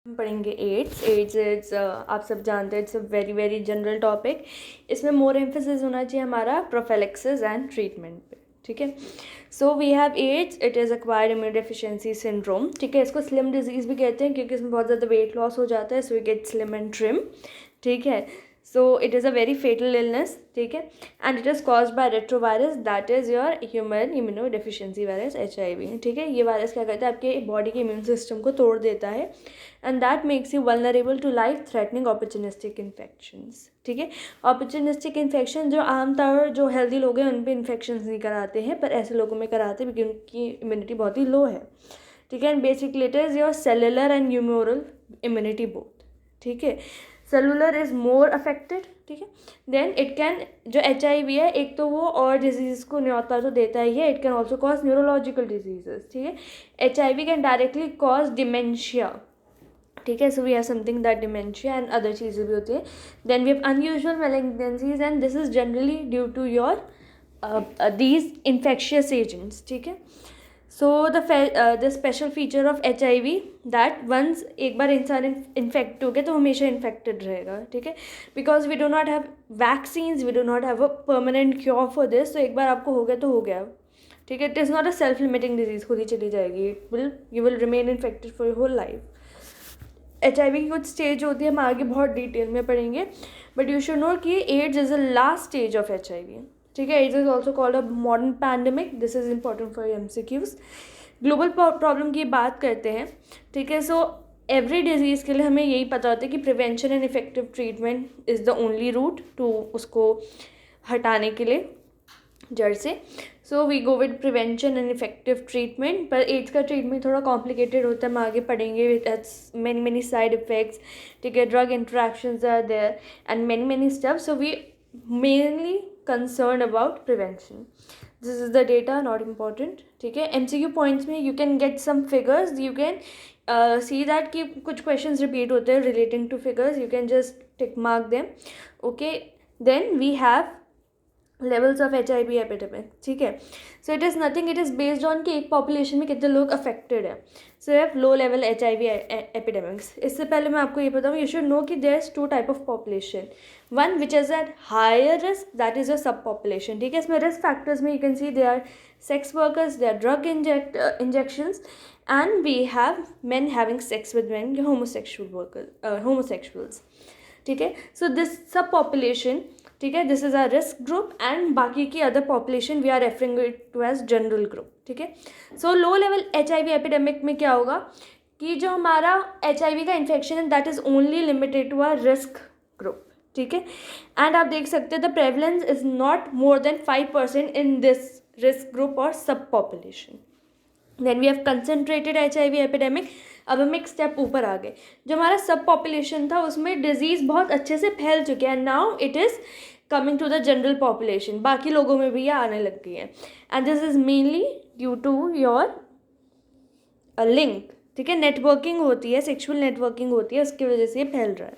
हम पढ़ेंगे ads is आप सब जानते हैं it's a very very general topic. इसमें मोर एम्फेसिस होना चाहिए हमारा प्रोफिलैक्सिस एंड ट्रीटमेंट पे। ठीक है, so we have AIDS, it is acquired immune deficiency syndrome. ठीक है, इसको स्लिम डिजीज़ भी कहते हैं क्योंकि इसमें बहुत ज़्यादा वेट लॉस हो जाता है, so we get slim and trim. ठीक है, so it is a very fatal illness. ठीक है, and it is caused by retrovirus that is your human immunodeficiency virus HIV। ठीक है, ये वायरस क्या करता है, आपके बॉडी के इम्यून सिस्टम को तोड़ देता है and that makes you vulnerable to life threatening opportunistic infections. ठीक है, ऑपरचुनिस्टिक इन्फेक्शन जो आमतौर जो हेल्दी लोग हैं उन पे इन्फेक्शंस नहीं कराते हैं, पर ऐसे लोगों में कराते हैं क्योंकि उनकी इम्यूनिटी बहुत ही लो है। ठीक है, and basically it is your cellular and humoral immunity both. ठीक है, सेलुलर इज़ मोर अफेक्टेड। ठीक है, देन इट कैन, जो HIV है एक तो वो और डिजीज़ को न्योता तो देता ही है, it can also cause neurological diseases. ठीक है, HIV can directly cause dementia. ठीक है, so we have something that dementia and other चीज़ें भी होती है। Then we have unusual malignancies and this is generally due to your these infectious agents. ठीक है, so the special feature of HIV that once एक बार इंसान infect हो गया तो हमेशा इन्फेक्टेड रहेगा। ठीक है, because we do not have vaccines, we do not have a permanent cure for this. तो एक बार आपको हो गया तो हो गया। ठीक है, it is not a self limiting disease, खुद ही चली जाएगी, you will remain infected for your whole life. HIV की कुछ स्टेज होती है, हम आगे बहुत डिटेल में पढ़ेंगे, बट यू शुड नो कि AIDS is the last stage of HIV। ठीक है, AIDS is also called a modern pandemic, this is important for MCQs। Global problem की बात करते हैं। ठीक है, सो एवरी डिजीज़ के लिए हमें यही पता होता है कि prevention and effective treatment is the only route to उसको हटाने के लिए जड़ से। So we go with prevention and effective treatment. पर एड्स का ट्रीटमेंट थोड़ा कॉम्प्लिकेटेड होता है, हम आगे पढ़ेंगे। It has many many side effects. ठीक है, drug interactions are there and many many step, so we mainly concern about prevention. This is the data, not important. ठीक है, MCQ पॉइंट्स में you can get some figures, you can see that कि कुछ question repeat होते हैं relating to figures, you can just tick mark them. Okay, then we have levels of HIV epidemic. ठीक है, so it is nothing, it is based on कि एक population में कितने लोग अफेक्टेड है। So have low level HIV epidemics. इससे पहले मैं आपको ये बताऊँ, यू शुड नो कि there is to type of population, one which is at higher risk, that is a sub population. ठीक है, इसमें रिस्क फैक्टर्स में you can see they are sex workers, they are drug injections, and we have men having sex with men, homosexuals. ठीक है, so this sub population, ठीक है, this is our risk group and बाकी की other population we are referring it to as general group. ठीक है, so लो level HIV epidemic में क्या होगा कि जो हमारा HIV का इन्फेक्शन है that is only limited to our risk group. ठीक है, एंड आप देख सकते हैं the prevalence is not more than 5% in this risk group और sub population. Then we have concentrated HIV epidemic. अब हम एक स्टेप ऊपर आ गए, जो हमारा सब पॉपुलेशन था उसमें डिजीज़ बहुत अच्छे से फैल चुके हैं, now it is coming to the general population, बाकी लोगों में भी ये आने लग गई है, and this is mainly due to your link. ठीक है, नेटवर्किंग होती है, सेक्सुअल नेटवर्किंग होती है, उसकी वजह से ये फैल रहा है।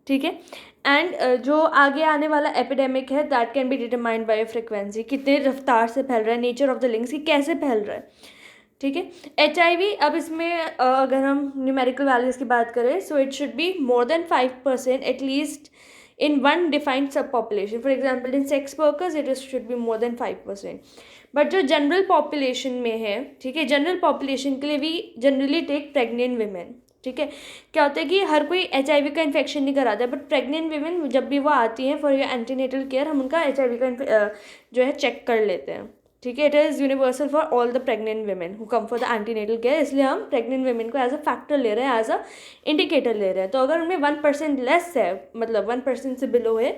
ठीक है, एंड जो आगे आने वाला एपिडेमिक है that can be determined by frequency, कितने रफ्तार से फैल रहा है, नेचर ऑफ द लिंक्स की कैसे फैल रहा है। ठीक है, HIV, अब इसमें अगर हम न्यूमेरिकल वैल्यूज़ की बात करें, so it should be more than 5% at least in one defined subpopulation. For example, in sex workers it should be more than 5%. But जो जनरल पॉपुलेशन में है, ठीक है, जनरल पॉपुलेशन के लिए we generally take pregnant women. ठीक है, क्या होता है कि हर कोई HIV का इन्फेक्शन नहीं कराता है, बट प्रेग्नेंट वीमेन जब भी वो आती हैं फॉर योर एंटीनेटल केयर, हम उनका HIV का जो है चेक कर लेते हैं। ठीक है, it is universal for all the pregnant women who come for the antenatal care, इसलिए हम प्रेग्नेंट वेमेन को एज अ फैक्टर ले रहे हैं, एज अ इंडिकेटर ले रहे हैं। तो अगर उनमें 1% लेस है, मतलब 1% से बिलो है,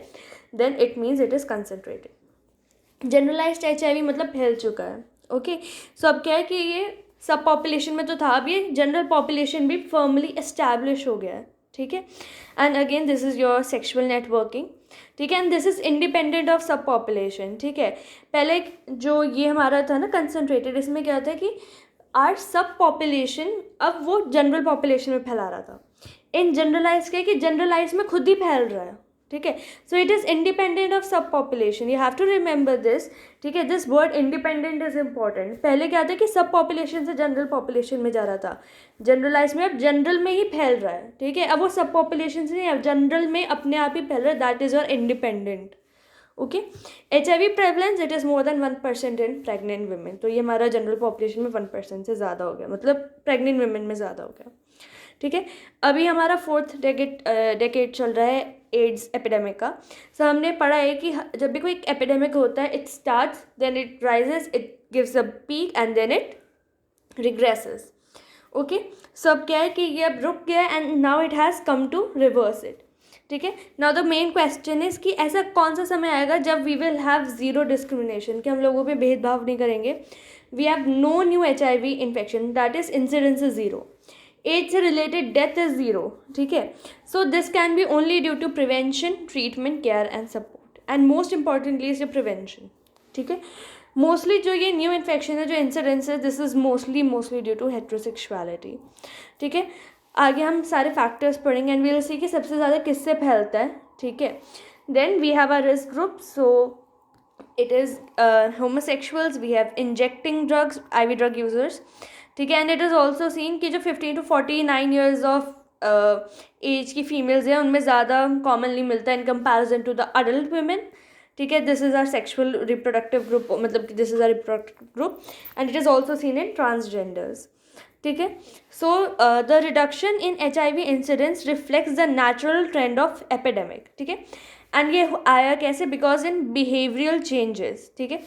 then it means it is concentrated. Generalised HIV मतलब फैल चुका है। ओके, सो अब क्या है कि ये सब पॉपुलेशन में तो था, अब ये जनरल पॉपुलेशन भी फर्मली एस्टैब्लिश हो गया है। ठीक है, and again this is your sexual networking. ठीक है, and this is independent of sub population. ठीक है, पहले जो ये हमारा था ना कंसनट्रेटेड, इसमें क्या था कि आर सब पॉपुलेशन अब वो जनरल पॉपुलेशन में फैला रहा था। इन जनरलाइज क्या है कि जनरलाइज में खुद ही फैल रहा है। ठीक है. So it is independent of sub population, you have to remember this. ठीक है, this word independent is important. पहले क्या था कि सब पॉपुलेशन से जनरल पॉपुलेशन में जा रहा था, जनरलाइज में अब जनरल में ही फैल रहा है. ठीक है, अब वो सब पॉपुलेशन से नहीं, अब जनरल में अपने आप ही फैल रहा है. That is your independent. Okay. HIV prevalence it is more than 1% in pregnant women. तो ये हमारा जनरल पॉपुलेशन में 1% से ज़्यादा हो गया, मतलब प्रेग्नेंट वुमेन में ज़्यादा हो गया. ठीक है, अभी हमारा 4th डेकेड चल रहा है एड्स एपिडेमिक का. सो हमने पढ़ा है कि जब भी कोई एपिडेमिक होता है, it starts, then it rises, it gives a peak and then it regresses. Okay. So अब क्या है कि ये अब रुक गया and now it has come to reverse it. ठीक है. Now the main question is कि ऐसा कौन सा समय आएगा जब we will have zero discrimination, कि हम लोगों पे भेदभाव नहीं करेंगे. We have no new HIV infection, that is incidence is zero. Age से रिलेटेड डेथ इज़ ज़ीरो. ठीक है. So this can be only due to prevention, treatment, care and support, and most importantly is prevention. ठीक है. Mostly जो ये new infection है, जो incidence है, this is mostly due to heterosexuality. ठीक है. आगे हम सारे फैक्टर्स पढ़ेंगे एंड वी विल सी कि सबसे ज़्यादा किससे फैलता है. ठीक है. Then we have a risk group. So it is homosexuals, we have injecting drugs, IV drug users. ठीक है. And it is also seen कि जो 15 to 49 ईयर्स ऑफ एज की फीमेल्स हैं, उनमें ज़्यादा कॉमनली मिलता है in comparison to the adult women. ठीक है. This is our sexual reproductive group, मतलब this is our reproductive group, and it is also seen in transgenders. ठीक है. So the reduction in HIV incidence reflects the natural trend of epidemic. ठीक है. And ये आया कैसे? Because in behavioural changes. ठीक है.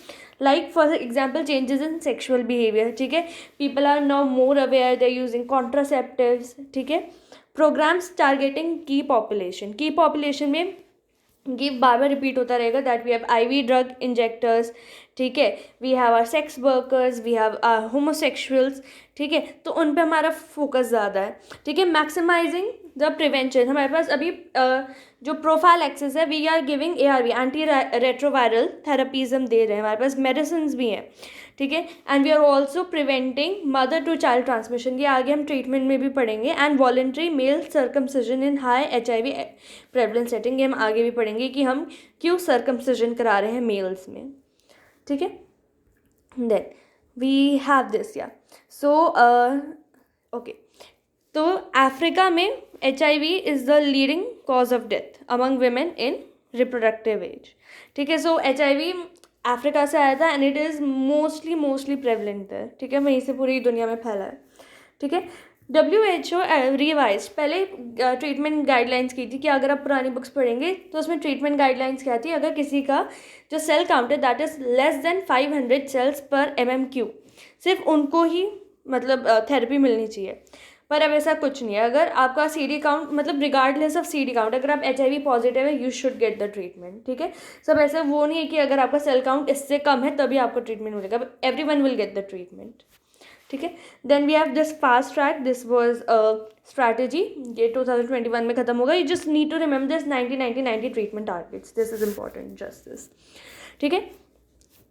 Like for example changes in sexual behaviour. ठीक है. People are now more aware, they are using contraceptives. ठीक है. प्रोग्राम्स टारगेटिंग की पॉपुलेशन में ये बार बार रिपीट होता रहेगा that we have IV drug injectors. ठीक है. We have our sex workers, we have our homosexuals. ठीक है. तो उन पे हमारा फोकस ज़्यादा है. ठीक है. Maximising the prevention. हमारे पास अभी जो प्रोफाइल एक्सेस है, we are giving ARV, anti retroviral therapies हम दे रहे हैं. हमारे पास मेडिसिन भी हैं. ठीक है. And we are also preventing mother to child transmission. ये आगे हम ट्रीटमेंट में भी पढ़ेंगे. And voluntary male circumcision in high HIV prevalence setting, ये हम आगे भी पढ़ेंगे कि हम क्यों सर्कमसिजन करा रहे हैं मेल्स में. ठीक है. देन वी हैव दिस या सो ओके. तो अफ्रीका में HIV is the leading cause of death among women in reproductive age. ठीक है. सो HIV अफ्रीका से आया था and it is mostly prevalent है. ठीक है. वहीं से पूरी दुनिया में फैला है. ठीक है. WHO रिवाइज पहले ट्रीटमेंट गाइडलाइंस की थी कि अगर आप पुरानी बुक्स पढ़ेंगे तो उसमें ट्रीटमेंट गाइडलाइंस क्या थी, अगर किसी का जो सेल काउंट है that is less than 500 cells per MMQ, सिर्फ उनको ही मतलब थेरेपी मिलनी चाहिए. पर अब ऐसा कुछ नहीं है. अगर आपका CD काउंट, मतलब रिगार्डलेस ऑफ CD काउंट, अगर आप HIV पॉजिटिव है, you should get the treatment. ठीक है. सब ऐसा वो नहीं है कि अगर आपका सेल काउंट इससे कम है तभी आपको ट्रीटमेंट मिलेगा. Everyone will get the treatment. ठीक है. Then we have this fast track. This was a strategy, ये 2021 में खत्म होगा. You just need to remember this 90-90-90 treatment targets. This is important, just this. ठीक है.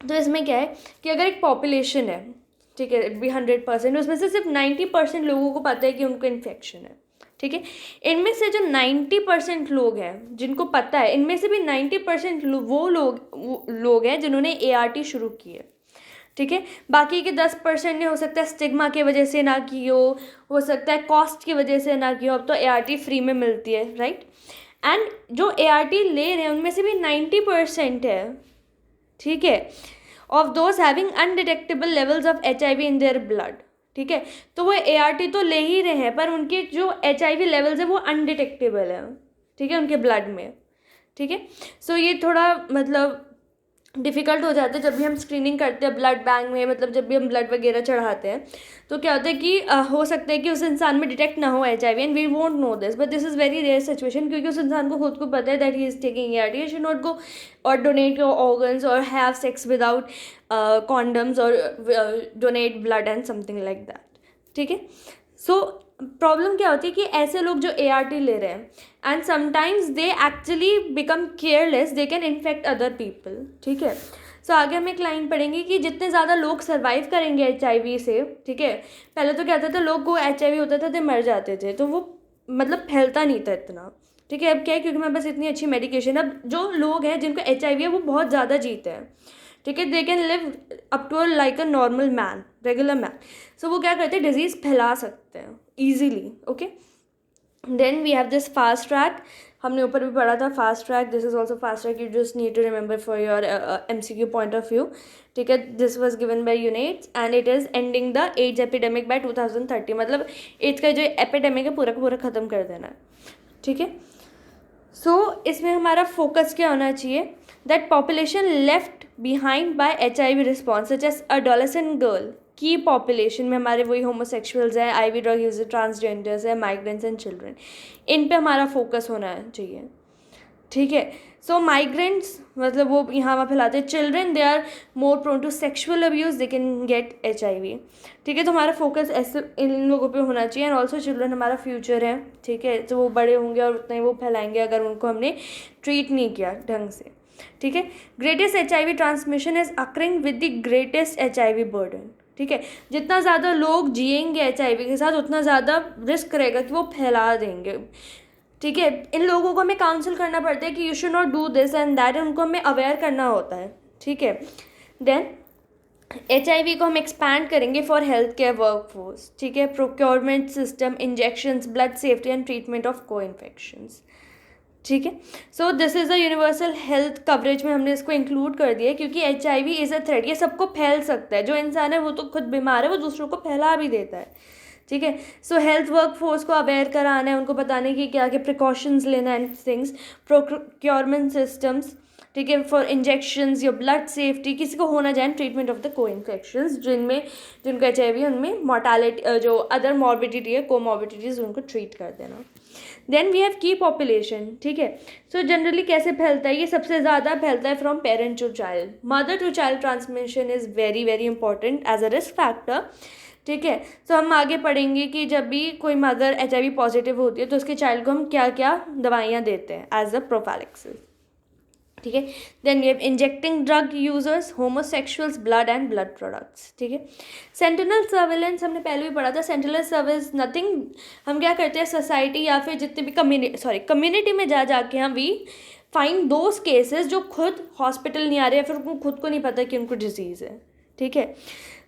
तो इसमें क्या है कि अगर एक पॉपुलेशन है, ठीक है, इट बी 100%, उसमें से सिर्फ 90% लोगों को पता है कि उनको इन्फेक्शन है. ठीक है. इनमें से जो 90% लोग हैं जिनको पता है, इनमें से भी 90% वो लोग हैं जिन्होंने ART शुरू की है. ठीक है. बाकी के 10% ने हो सकता है स्टिग्मा की वजह से ना की हो सकता है कॉस्ट की वजह से ना की हो. अब तो ART फ्री में मिलती है, राइट. एंड जो ART ले रहे हैं उनमें से भी 90% है. ठीक है. Of those having undetectable levels of HIV in their blood. ठीक है. तो वो ART तो ले ही रहे हैं पर उनके जो HIV लेवल्स है वो अनडिटेक्टेबल है. ठीक है, उनके ब्लड में. ठीक है. सो ये थोड़ा मतलब डिफ़िकल्ट हो जाता है जब भी हम स्क्रीनिंग करते हैं ब्लड बैंक में, मतलब जब भी हम ब्लड वगैरह चढ़ाते हैं तो क्या होता है कि हो सकता है कि उस इंसान में डिटेक्ट ना हो HIV and we won't know this, but this is very rare situation, क्योंकि उस इंसान को खुद को पता है that he is taking ART. You should not go और डोनेट योर ऑर्गन्स और हैव सेक्स विदाउट कॉन्डम्स और donate blood and something like that. ठीक है. सो प्रॉब्लम क्या होती है कि ऐसे लोग जो ART ले रहे हैं and sometimes they actually become careless, they can infect other people. ठीक है. सो आगे हम एक लाइन पढ़ेंगे कि जितने ज़्यादा लोग सर्वाइव करेंगे HIV से. ठीक है. पहले तो क्या होता था, लोग को HIV होता था तो मर जाते थे, तो वो मतलब फैलता नहीं था इतना. ठीक है, अब क्या है, क्योंकि मेरे पास इतनी अच्छी मेडिकेशन, अब जो लोग हैं जिनको HIV है वो बहुत ज़्यादा जीते हैं, ठीक है, they can live up to like a normal man, regular man. So वो क्या करते हैं, डिजीज़ फैला सकते हैं easily. Okay, then we have this fast track, हमने ऊपर भी पढ़ा था fast track, this is also fast track, you just need to remember for your MCQ point of view, ठीक है। This was given by units and it is ending the AIDS epidemic bye 2030, मतलब ads का जो epidemic है पूरा का पूरा ख़त्म कर देना है, ठीक है। सो इसमें हमारा फोकस क्या होना चाहिए, that population left behind by HIV response such as adolescent girl, की पॉपुलेशन में हमारे वही होमोसेक्सुअल्स हैं, IV ड्रग यूजर, ट्रांसजेंडर्स हैं, माइग्रेंट्स एंड चिल्ड्रन, इन पे हमारा फोकस होना चाहिए, ठीक है। सो माइग्रेंट्स मतलब वो यहाँ वहाँ फैलाते हैं, children they are more prone to sexual abuse, they can get HIV, ठीक है। तो हमारा फोकस ऐसे इन लोगों पे होना चाहिए, एंड ऑल्सो चिल्ड्रन हमारा फ्यूचर है, ठीक है, तो वो बड़े होंगे और उतना ही वो फैलाएंगे अगर उनको हमने ट्रीट नहीं किया ढंग से, ठीक है। Greatest HIV transmission is occurring with the greatest HIV burden, ठीक है, जितना ज़्यादा लोग जिएंगे HIV के साथ उतना ज़्यादा रिस्क रहेगा कि वो फैला देंगे, ठीक है। इन लोगों को हमें काउंसिल करना पड़ता है कि you should not do this and that, उनको हमें अवेयर करना होता है, ठीक है। देन HIV को हम एक्सपैंड करेंगे फॉर हेल्थ केयर वर्कफोर्स, ठीक है, procurement system, injections, blood safety and treatment of को इन्फेक्शंस, ठीक है। So this is the universal health coverage में हमने इसको इंक्लूड कर दिया है, क्योंकि HIV इज़ अ थ्रेट, ये सबको फैल सकता है, जो इंसान है वो तो खुद बीमार है, वो दूसरों को फैला भी देता है, ठीक है। सो हेल्थ वर्क फोर्स को अवेयर कराना है, उनको बताने की क्या क्या प्रिकॉशंस लेना एंड थिंग्स, प्रोक्योरमेंट सिस्टम्स, ठीक है, for injections, your blood safety, किसी को होना जाए, ट्रीटमेंट ऑफ द को इन्फेक्शंस, जिनको HIV है उनमें मॉर्टालिटी जो अदर मॉर्बिडिटी है, कोमॉर्बिडिटीज़, उनको ट्रीट कर देना। देन वी हैव की पॉपुलेशन, ठीक है। सो जनरली कैसे फैलता है, ये सबसे ज़्यादा फैलता है from parent to child, mother to child transmission is very very important as a risk factor, ठीक है। तो हम आगे पढ़ेंगे कि जब भी कोई मदर HIV पॉजिटिव होती है तो उसके चाइल्ड को हम क्या क्या दवाइयाँ देते हैं एज अ प्रोफैलेक्सिस, ठीक है। देन ये injecting drug users, homosexuals, blood and blood products, ठीक है। सेंटिनल सर्विलेंस हमने पहले भी पढ़ा था, सेंटिनल सर्विलेंस नथिंग, हम क्या करते हैं सोसाइटी या फिर जितने भी कम्युनिटी में जाके हम वी फाइंड दोज केसेस जो खुद हॉस्पिटल नहीं आ रहे या फिर उनको खुद को नहीं पता कि उनको डिजीज़ है, ठीक है।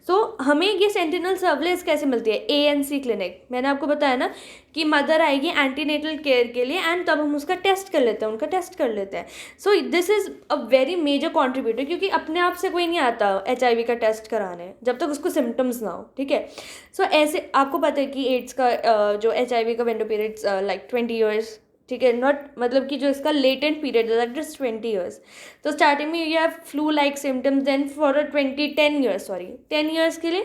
सो हमें ये सेंटिनल सर्विलेंस कैसे मिलती है, ANC क्लिनिक, मैंने आपको बताया ना कि मदर आएगी एंटीनेटल केयर के लिए एंड तब हम उसका टेस्ट कर लेते हैं, उनका टेस्ट कर लेते हैं। So this is a very major contributor, क्योंकि अपने आप से कोई नहीं आता HIV का टेस्ट कराने जब तक उसको सिम्टम्स ना हो, ठीक है। सो ऐसे आपको पता है कि एड्स का जो HIV का विंडो पीरियड्स लाइक 20 ईयर्स, ठीक है, नॉट मतलब कि जो इसका लेटेंट पीरियड है दैट इज 20 ईयर्स। तो स्टार्टिंग में you have flu like symptoms, then for 10 years के लिए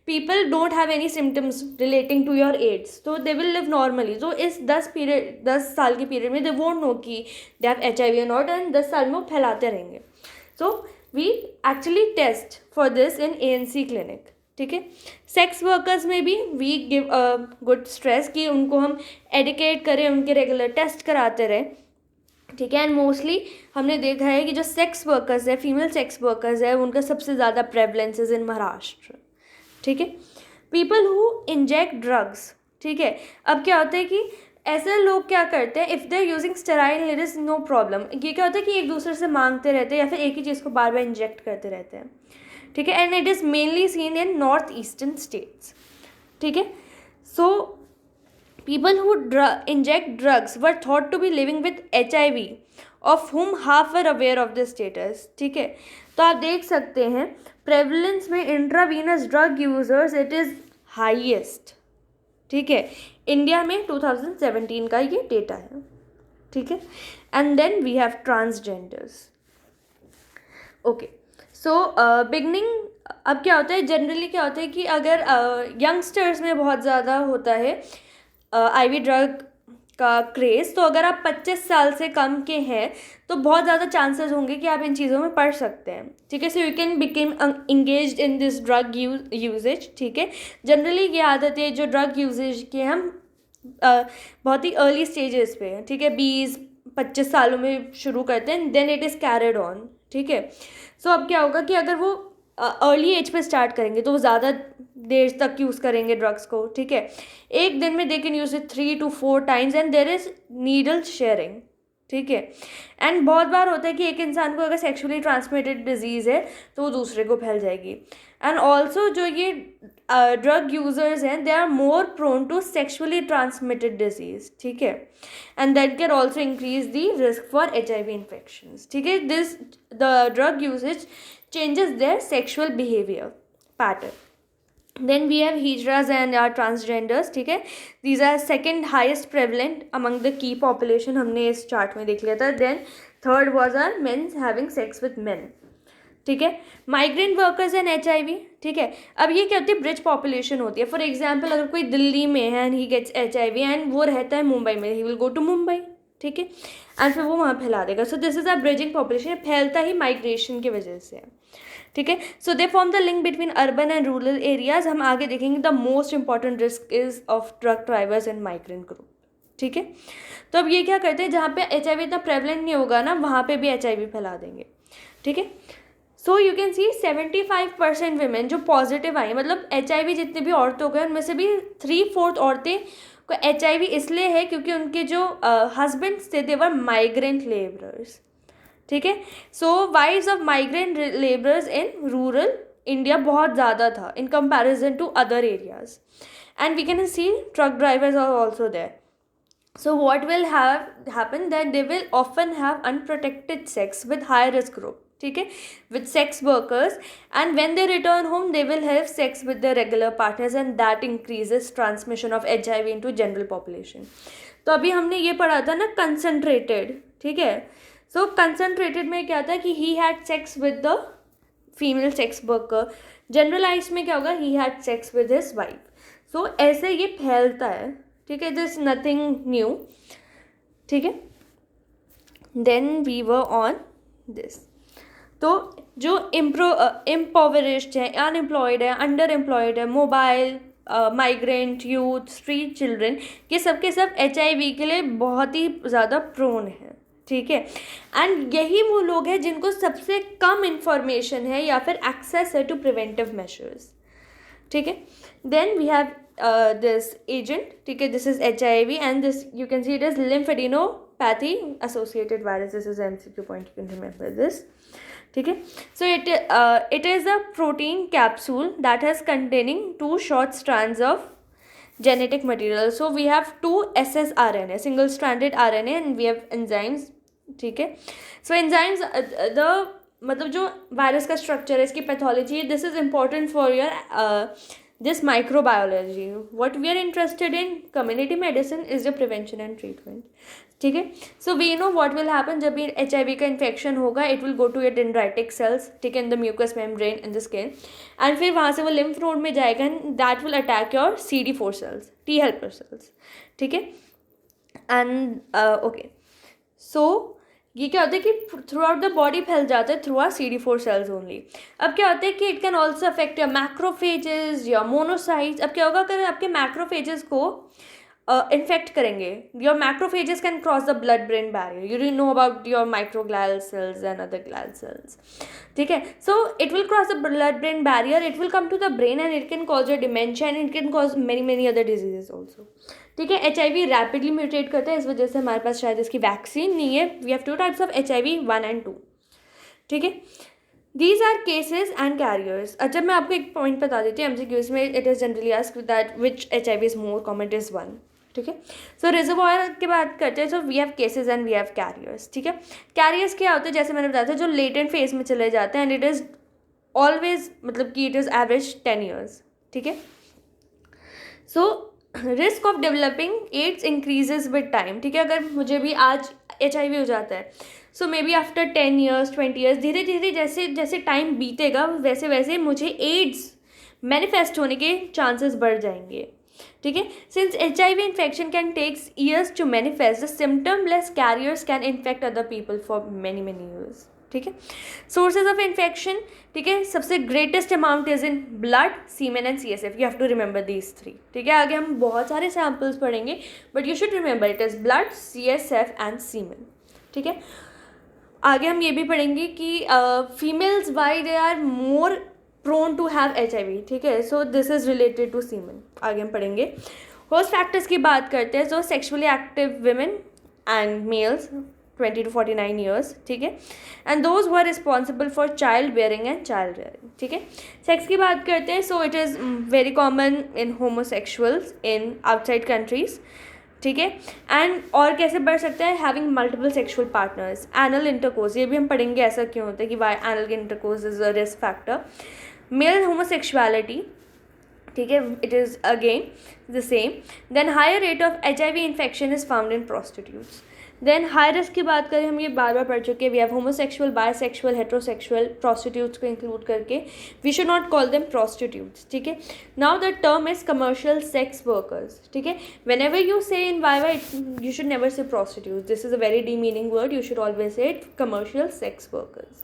people don't have any symptoms relating to your AIDS, तो दे विल लिव नॉर्मली। तो इस 10 साल के पीरियड में दे वोंट नो कि they have HIV not, and 10 साल में वो फैलाते रहेंगे। So we actually test for this in ANC clinic, ठीक है। सेक्स वर्कर्स में भी we give a good stress कि उनको हम एडुकेट करें, उनके रेगुलर टेस्ट कराते रहें, ठीक है। एंड मोस्टली हमने देखा है कि जो सेक्स वर्कर्स है, फीमेल सेक्स वर्कर्स है, उनका सबसे ज़्यादा प्रेवलेंस इज इन महाराष्ट्र, ठीक है। पीपल हु इंजेक्ट ड्रग्स, ठीक है। अब क्या होता है कि ऐसे लोग क्या करते हैं, if they are using sterile it is no problem, ये क्या होता है कि एक दूसरे से मांगते रहते हैं या फिर एक ही चीज़ को बार बार इंजेक्ट करते रहते हैं, ठीक है। And it is mainly seen in north eastern states, ठीक है। So people who inject drugs were thought to be living with HIV of whom half were aware of the status, ठीक है। तो आप देख सकते हैं प्रेवलेंस में intravenous drug users it is highest, ठीक है। इंडिया में 2017 का ये डेटा है, ठीक है। And then we have transgenders, okay. So beginning, अब क्या होता है जनरली, क्या होता है कि अगर यंगस्टर्स में बहुत ज़्यादा होता है IV ड्रग का क्रेज़, तो अगर आप 25 साल से कम के हैं तो बहुत ज़्यादा चांसेस होंगे कि आप इन चीज़ों में पढ़ सकते हैं, ठीक है। So you can became engaged in this drug usage, ठीक है। जनरली ये आदत है जो ड्रग यूजेज के हम बहुत ही अर्ली स्टेजेस पे, ठीक है, 20-25 सालों में शुरू करते हैं, then it is carried on, ठीक है। सो अब क्या होगा कि अगर वो अर्ली एज पे स्टार्ट करेंगे तो वो ज़्यादा देर तक यूज़ करेंगे ड्रग्स को, ठीक है. एक दिन में they can use it 3 to 4 times and there is needle sharing, ठीक है. एंड बहुत बार होता है कि एक इंसान को अगर सेक्सुअली ट्रांसमिटेड डिजीज़ है तो वो दूसरे को फैल जाएगी. एंड ऑल्सो जो ये ड्रग यूजर्स हैं they are more prone to sexually transmitted disease, ठीक है. And that can also increase the risk for HIV infections, ठीक है. This the drug usage changes their sexual behavior pattern. Then we have hijras and transgenders, ठीक है. These are second highest prevalent among the key population, हमने इस chart में देख लिया था. Then third was our men having sex with men, ठीक है. माइग्रेंट वर्कर्स एंड HIV, ठीक है. अब ये क्या होती है, ब्रिज पॉपुलेशन होती है. फॉर एग्जाम्पल अगर कोई दिल्ली में है and he gets HIV and वो रहता है मुंबई में, he will go to Mumbai, ठीक है. एंड फिर वो वहाँ फैला देगा. So this is a bridging population, फैलता ही माइग्रेशन की वजह से है, ठीक है. So they form the link between urban and rural areas. हम आगे देखेंगे the most important risk is of truck drivers and migrant group, ठीक है. तो अब ये क्या करते हैं, जहाँ पे HIV इतना प्रेवलेंट नहीं होगा ना वहाँ पे भी HIV फैला देंगे, ठीक है. So you can C 75% women जो पॉजिटिव आई, मतलब HIV जितने भी औरतें हो गए उनमें से भी 3/4 औरतें को HIV इसलिए है क्योंकि उनके जो हस्बैंड्स थे दे वर माइग्रेंट लेबरर्स, ठीक है. So wives of migrant labourers in rural India बहुत ज़्यादा था in comparison to other areas. And we can see truck drivers are also there. So what will have happen that they will often have unprotected sex with high risk group, ठीक है, with sex workers, and when they return home they will have sex with their regular partners and that increases transmission of HIV into general population. तो अभी हमने ये पढ़ा था ना concentrated, ठीक है. So concentrated में क्या था कि he had sex with the female sex worker. Generalized में क्या होगा, he had sex with his wife. So ऐसे ये फैलता है, ठीक है. दिस नथिंग न्यू, ठीक है. Then we were on this. तो जो इम्पोवरिश्ड है, अनएम्प्लॉयड है, अंडर एम्प्लॉयड है, mobile, migrant, youth, street children, ये सब के सब HIV के लिए बहुत ही ज़्यादा प्रोन है, ठीक है. एंड यही वो लोग हैं जिनको सबसे कम इंफॉर्मेशन है या फिर एक्सेस है टू प्रिवेंटिव मेजर्स, ठीक है. Then we have this agent, ठीक है. this is HIV and this you can see it as lymphadenopathy associated virus. This is MCQ point, you can remember this, ठीक है. so it is a protein capsule that has containing 2 short strands of genetic material. so we have 2 ssRNA, single stranded RNA, and we have enzymes, ठीक है. so enzymes the मतलब जो virus का structure है, इसकी pathology, this is important for your this microbiology. what we are interested in community medicine is the prevention and treatment, ठीक है. so we know what will happen जब भी HIV का इन्फेक्शन होगा, it will go to your dendritic cells, ठीक है, in the mucous membrane in the skin, and फिर वहाँ से वो lymph node में जाएगा and that will attack your CD4 cells, T helper cells, ठीक है. and okay, so ये क्या होता है कि थ्रू आउट द बॉडी फैल जाता है through are CD4 sales only. अब क्या होता है कि it can also affect your macrophages या मोनोसाइट्स. अब क्या होगा, अगर आपके मैक्रोफेजेस को इन्फेक्ट करेंगे, your macrophages can cross the blood brain barrier. You know about your microglial cells and other glial cells, ठीक है. So it will cross the blood brain barrier, it will come to the brain and it can cause your dementia and it can cause many other diseases also, ठीक है. HIV rapidly mutate करता है, इस वजह से हमारे पास शायद इसकी वैक्सीन नहीं है. We have 2 types of HIV, 1 and 2, ठीक है. These are cases and carriers. अच्छा, मैं आपको एक पॉइंट बता देती हूँ MCQs में. It is generally asked that which HIV is more common, it is 1, ठीक है. सो रिजर्वॉयर की बात करते हैं. So we have cases and we have carriers, ठीक है. कैरियर्स क्या होते हैं, जैसे मैंने बताया था, जो लेटेंट फेज में चले जाते हैं एंड इट इज़ ऑलवेज, मतलब कि इट इज़ एवरेज 10 years, ठीक है. So risk of developing AIDS increases with time, ठीक है. अगर मुझे भी आज HIV हो जाता है, सो may be after 10 years 20 years, धीरे धीरे जैसे जैसे टाइम बीतेगा वैसे वैसे मुझे एड्स मैनिफेस्ट होने के चांसेस बढ़ जाएंगे, ठीक है. Since HIV infection can takes years to manifest, the symptomless carriers can infect other people for many years, ठीक है. सोर्सेज ऑफ इन्फेक्शन, ठीक है, सबसे greatest amount is in blood, semen and CSF. You have to remember these 3, ठीक है. आगे हम बहुत सारे सैम्पल्स पढ़ेंगे but you should remember it is blood, CSF and semen, ठीक है. आगे हम ये भी पढ़ेंगे कि females why they are more prone to have HIV, ठीक है. So this is related to semen. आगे हम पढ़ेंगे. होस्ट फैक्टर्स की बात करते हैं. जो sexually active women and males 20 to 49 years, ठीक है. And those who are responsible for child bearing and child rearing, ठीक है. सेक्स की बात करते हैं. So it is very common in homosexuals in outside countries, ठीक है. एंड और कैसे बढ़ सकता है, having multiple sexual partners. Anal intercourse, ये भी हम पढ़ेंगे ऐसा क्यों होता है कि why anal intercourse is a risk factor. Male homosexuality, ठीक है, it is again the same. Then higher rate of HIV infection is found in prostitutes. Then high risk की बात करें, हम ये बार बार पढ़ चुके हैं. We have homosexual, bisexual, heterosexual, prostitutes को इंक्लूड करके. We should not call them prostitutes, ठीक है. Now the term is commercial sex workers, ठीक है. Whenever you say in viva, you should never say prostitute. This is a very demeaning word. You should always say it commercial sex workers,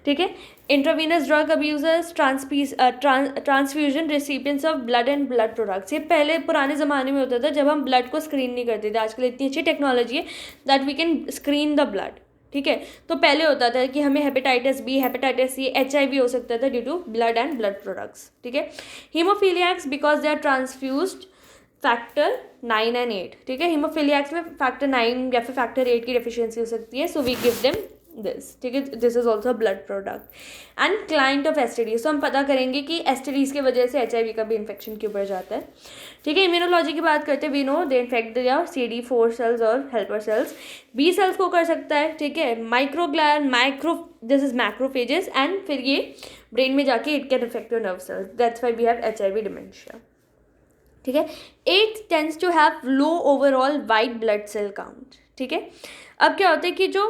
ठीक है. Intravenous drug abusers, transfusion recipients of blood and blood products. ये पहले पुराने ज़माने में होता था जब हम ब्लड को स्क्रीन नहीं करते थे. आजकल इतनी अच्छी टेक्नोलॉजी है that we can screen the blood, ठीक है. तो पहले होता था कि हमें hepatitis B, hepatitis C, HIV हो सकता था due to blood and blood products, ठीक है. Haemophiliacs because they are transfused factor 9 and 8, ठीक है. हीमोफीलियाक्स में फैक्टर 9 या फिर फैक्टर 8 की डेफिशिएंसी हो सकती है. So we give them this, ठीक है. This is also blood product. And client of STDs. तो हम पता करेंगे कि STDs की वजह से HIV का भी इन्फेक्शन क्यों बढ़ जाता है, ठीक है. इम्यूनोलॉजी की बात करते हैं. We know they infect the CD4 cells और हेल्पर सेल्स. B सेल्स को कर सकता है, ठीक है. Microglia, this is macrophages. And फिर ये ब्रेन में जाके it can infect your nerve cells. That's why we have HIV dementia, ठीक है. 8 tends to have low overall white blood cell count, ठीक है. अब क्या होता है कि जो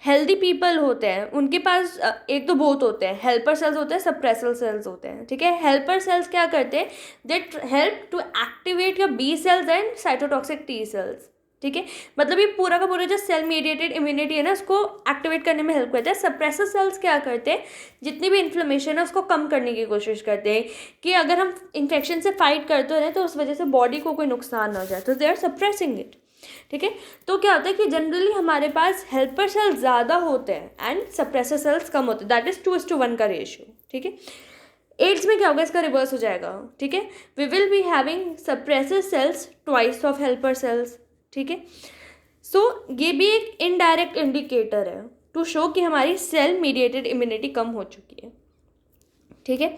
हेल्दी पीपल होते हैं उनके पास एक तो बहुत होते हैं, हेल्पर सेल्स होते हैं, सप्रेसर सेल्स होते हैं, ठीक है. हेल्पर सेल्स क्या करते हैं, they help to activate your B cells and cytotoxic T cells, ठीक है. मतलब ये पूरा का पूरा जो सेल मीडिएटेड इम्यूनिटी है ना, उसको एक्टिवेट करने में हेल्प करते हैं. सप्रेसर सेल्स क्या करते हैं, जितनी भी इन्फ्लेमेशन है उसको कम करने की कोशिश करते हैं कि अगर हम इन्फेक्शन से फाइट करते रहे तो उस वजह से बॉडी को कोई नुकसान ना हो जाए. तो दे आर सप्रेसिंग इट, ठीक है. तो क्या होता है कि जनरली हमारे पास हेल्पर सेल्स ज़्यादा होते हैं एंड सप्रेसर सेल्स कम होते हैं. दैट इज 2:1 का रेशियो, ठीक है. एड्स में क्या होगा, इसका रिवर्स हो जाएगा, ठीक है. We will be having suppressor cells twice of helper cells, ठीक है. सो ये भी एक इनडायरेक्ट इंडिकेटर है टू शो कि हमारी सेल मीडिएटेड इम्यूनिटी कम हो चुकी है, ठीक है.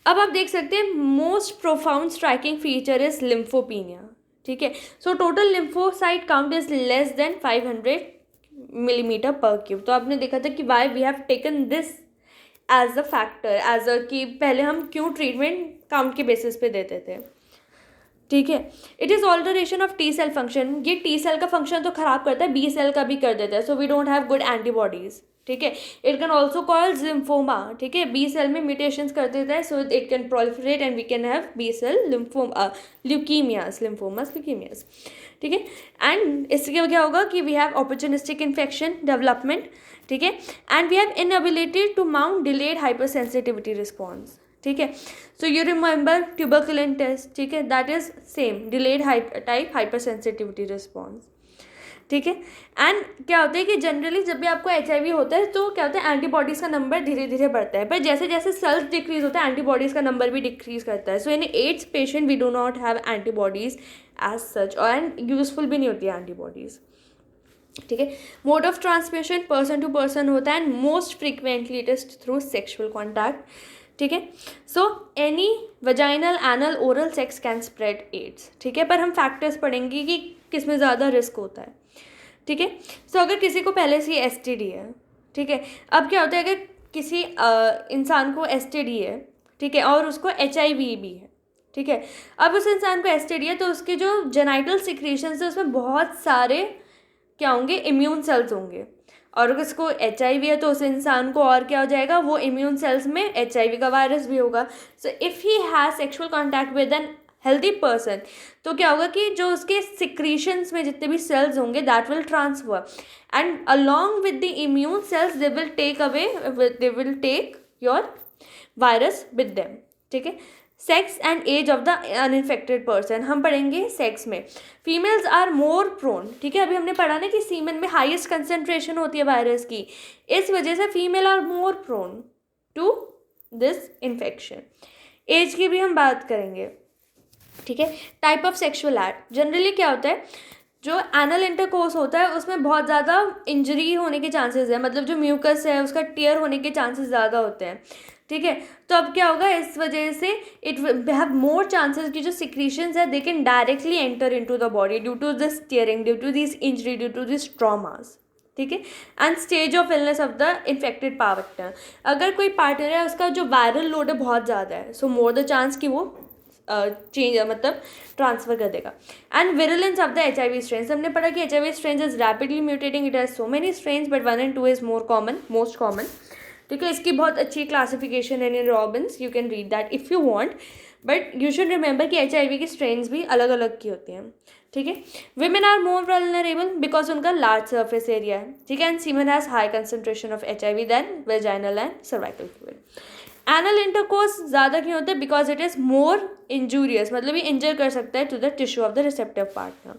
अब आप देख सकते हैं most profound striking feature is lymphopenia, ठीक है. So total lymphocyte count is less than 500 millimetre per cube. तो आपने देखा था कि why we have taken this as a factor, as a कि पहले हम क्यों ट्रीटमेंट काउंट के बेसिस पे देते थे, ठीक है. It is alteration of T cell function. ये T सेल का फंक्शन तो खराब करता है, B सेल का भी कर देता है. So we don't have good antibodies, ठीक है. It can also called lymphoma, ठीक है. B सेल में म्यूटेशंस कर देता है, so it can proliferate and we can have B cell leukaemias, lymphomas, leukaemias, ठीक है. एंड इससे क्या होगा कि we have opportunistic infection development, ठीक है. And we have inability to mount delayed hyper sensitivity response, ठीक है. So you remember tuberculin test, ठीक है. That is same delayed type hyper sensitivity response, ठीक है. एंड क्या होता है कि जनरली जब भी आपको HIV होता है तो क्या होता है, एंटीबॉडीज़ का नंबर धीरे धीरे बढ़ता है, पर जैसे जैसे सेल्स डिक्रीज होता है एंटीबॉडीज़ का नंबर भी डिक्रीज करता है. So in AIDS patient we do not have antibodies as such, और एंड यूजफुल भी नहीं होती है एंटीबॉडीज़, ठीक है. Mode of transmission person to person होता है and most frequently it is through sexual contact, ठीक है. So any vaginal, anal, oral sex can spread AIDS, ठीक है. पर हम फैक्टर्स पढ़ेंगे कि किस में ज़्यादा रिस्क होता है, ठीक है. सो अगर किसी को पहले से STD है, ठीक है. अब क्या होता है, अगर किसी इंसान को STD है, ठीक है, और उसको HIV भी है, ठीक है. अब उस इंसान को STD है तो उसके जो जेनाइटल सिक्रीशंस है उसमें बहुत सारे क्या होंगे, इम्यून सेल्स होंगे. और अगर उसको HIV है तो उस इंसान को और क्या हो जाएगा, वो इम्यून सेल्स में HIV का वायरस भी होगा. So if he has sexual contact with N healthy person तो क्या होगा कि जो उसके सिक्रीशंस में जितने भी सेल्स होंगे that will transfer and along with the immune cells they will take your virus with them, ठीक है. Sex and age of the uninfected person, हम पढ़ेंगे सेक्स में. फीमेल्स आर मोर प्रोन, ठीक है. अभी हमने पढ़ा ना कि सीमेन में हाईएस्ट कंसेंट्रेशन होती है वायरस की, इस वजह से female are more prone to this infection. Age की भी हम बात करेंगे, ठीक है। Type of sexual act, generally क्या होता है, जो एनल इंटरकोर्स होता है उसमें बहुत ज़्यादा इंजरी होने के चांसेस है, मतलब जो म्यूकस है उसका टीयर होने के चांसेस ज़्यादा होते हैं, ठीक है। तो अब क्या होगा, इस वजह से इट हैव मोर चांसेस कि जो सिक्रीशंस है they can directly enter into the body due to this tearing, due to this injury, due to this traumas, ठीक है। And stage of illness of the infected partner, अगर कोई partner है उसका जो वायरल लोड है बहुत ज़्यादा है, सो मोर द चांस कि वो चेंज मतलब ट्रांसफर कर देगा। And virulence of the HIV strains, हमने पढ़ा कि HIV strains is rapidly mutating, it has so many strains but 1 and 2 is most common, ठीक है। इसकी बहुत अच्छी क्लासिफिकेशन है in Robbins, you can read that if you want, but you should remember कि HIV की स्ट्रेन्स भी अलग अलग की होती हैं, ठीक है। Women are more vulnerable because उनका लार्ज सर्फेस एरिया है, ठीक है। And semen has high concentration of HIV then vaginal and cervical fluid. Anal intercourse ज़्यादा क्यों होता है, because it is more injurious, मतलब ये इंजर कर सकता है to the tissue of the receptive partner,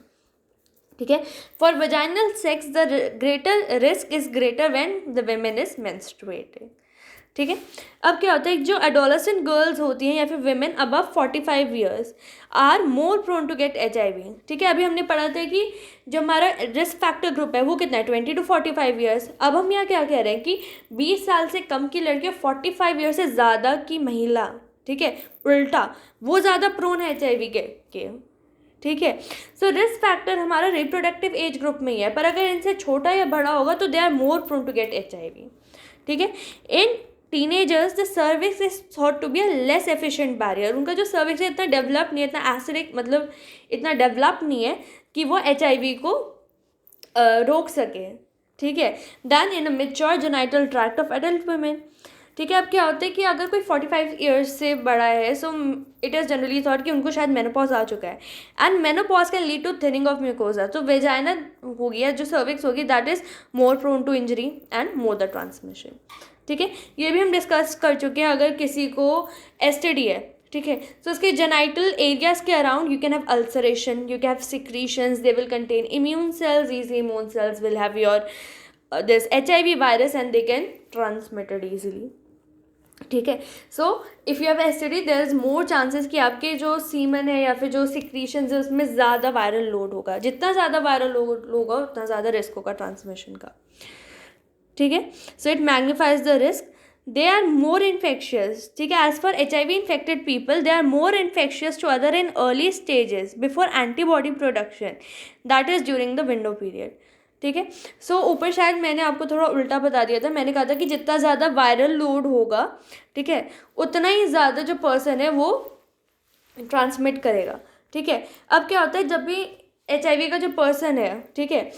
ठीक है। For vaginal sex the greater risk is greater when the women is menstruating, ठीक है। अब क्या होता है, जो एडोलेसेंट गर्ल्स होती हैं या फिर women above 45 years are more prone to get HIV, ठीक है। अभी हमने पढ़ा था कि जो हमारा रिस्क फैक्टर ग्रुप है वो कितना है, 20 to 45 ईयर्स। अब हम यहाँ क्या कह रहे हैं कि 20 साल से कम की लड़कियाँ, 45 ईयर से ज़्यादा की महिला, ठीक है, उल्टा वो ज़्यादा प्रोन है HIV के, ठीक है। सो रिस्क फैक्टर हमारा रिप्रोडक्टिव एज ग्रुप में ही है, पर अगर इनसे छोटा या बड़ा होगा तो they are more prone to get HIV, ठीक है। In teenagers the cervix is thought to be a less efficient barrier, उनका जो सर्विक्स है इतना डेवलप नहीं है, इतना एसिडिक, मतलब इतना डेवलप नहीं है कि वो HIV को रोक सके, ठीक है, then in a mature genital tract of adult women, ठीक है। अब क्या होता है कि अगर कोई 45 ईयर्स से बड़ा है, so it is generally thought कि उनको शायद मेनोपॉज आ चुका है, and menopause can lead to thinning of mucosa, तो वेजाइना होगी या जो सर्विक्स होगी that is more prone to injury and more the transmission, ठीक है। ये भी हम डिस्कस कर चुके हैं, अगर किसी को STD है, ठीक है, तो उसके जेनाइटल एरियाज के around you can have ulceration, you can have secretions, they will contain immune cells, these immune cells will have your this HIV virus and they can transmit it easily, ठीक है। So if you have STD there is more chances कि आपके जो semen है या फिर जो secretions है उसमें ज़्यादा वायरल लोड होगा, जितना ज़्यादा वायरल लोड होगा उतना ज़्यादा रिस्क होगा ट्रांसमिशन का, ठीक है। So it magnifies the risk, they are more infectious, ठीक है। As for HIV infected people they are more infectious to other in early stages before antibody production, that is during the window period, ठीक है। सो ऊपर शायद मैंने आपको थोड़ा उल्टा बता दिया था, मैंने कहा था कि जितना ज़्यादा वायरल लोड होगा, ठीक है, उतना ही ज़्यादा जो पर्सन है वो ट्रांसमिट करेगा, ठीक है। अब क्या होता है, जब भी HIV का जो पर्सन है, ठीक है,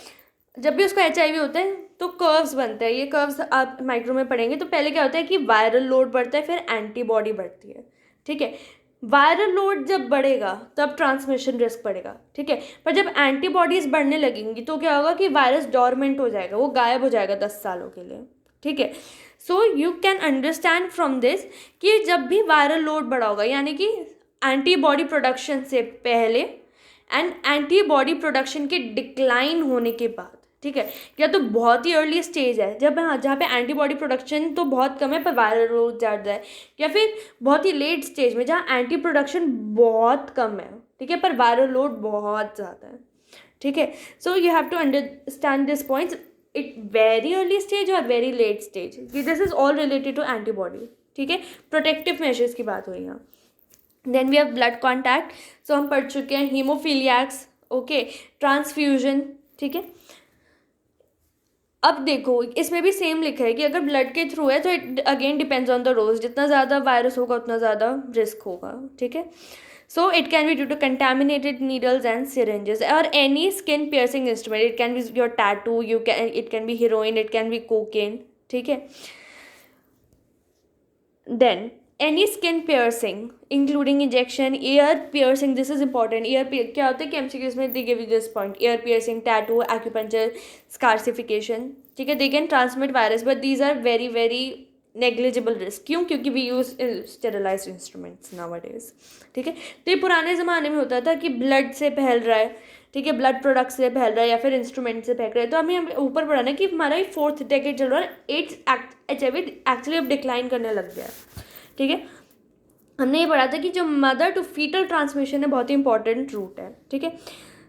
जब भी उसको HIV होता है तो कर्व्स बनते हैं, ये कर्व्स आप माइक्रो में पढ़ेंगे। तो पहले क्या होता है कि वायरल लोड बढ़ता है, फिर एंटीबॉडी बढ़ती है, ठीक है। वायरल लोड जब बढ़ेगा तब ट्रांसमिशन रिस्क बढ़ेगा, ठीक है। पर जब एंटीबॉडीज़ बढ़ने लगेंगी तो क्या होगा कि वायरस डॉर्मेंट हो जाएगा, वो गायब हो जाएगा 10 सालों के लिए, ठीक है। So you can understand from this कि जब भी वायरल लोड बढ़ा होगा, यानी कि एंटीबॉडी प्रोडक्शन से पहले एंड एंटीबॉडी प्रोडक्शन के डिक्लाइन होने के बाद, ठीक है, या तो बहुत ही अर्ली स्टेज है जब जहाँ पे एंटीबॉडी प्रोडक्शन तो बहुत कम है पर वायरल लोड ज़्यादा है, या फिर बहुत ही लेट स्टेज में जहाँ एंटी प्रोडक्शन बहुत कम है, ठीक है, पर वायरल लोड बहुत ज़्यादा है, ठीक है। So you have to understand this points, it very early stage और very late stage, this is all related to antibody, ठीक है। प्रोटेक्टिव मेजर्स की बात हुई यहाँ। Then we have blood contact, so हम पढ़ चुके हैं हीमोफीलियाक्स, ओके, ट्रांसफ्यूजन, ठीक है। अब देखो इसमें भी सेम लिखा है कि अगर ब्लड के थ्रू है तो it again depends on the dose, जितना ज़्यादा वायरस होगा उतना ज़्यादा रिस्क होगा, ठीक है। So it can be due to contaminated needles and syringes और any skin piercing instrument, it can be your tattoo, it can be heroin, it can be cocaine, ठीक है। Then any skin piercing including injection, ear piercing, this is important, क्या होता है कि MCQs में they give you this point, ear piercing, tattoo, acupuncture, scarification, ठीक है, they can transmit virus but these are very very negligible risk, क्यों, क्योंकि we use sterilized instruments nowadays, ठीक है। तो ये पुराने ज़माने में होता था कि ब्लड से फैल रहा है, ठीक है, ब्लड प्रोडक्ट से फैल रहा है या फिर इंस्ट्रूमेंट से फैल रहा है। तो हमें ऊपर पढ़ा ना कि हमारा 4th डेकेड चल रहा है, HIV एक्चुअली अब डिक्लाइन करने लग गया है, ठीक है, हमने ये पढ़ा था कि जो मदर टू फीटल ट्रांसमिशन है बहुत ही इंपॉर्टेंट रूट है, ठीक है।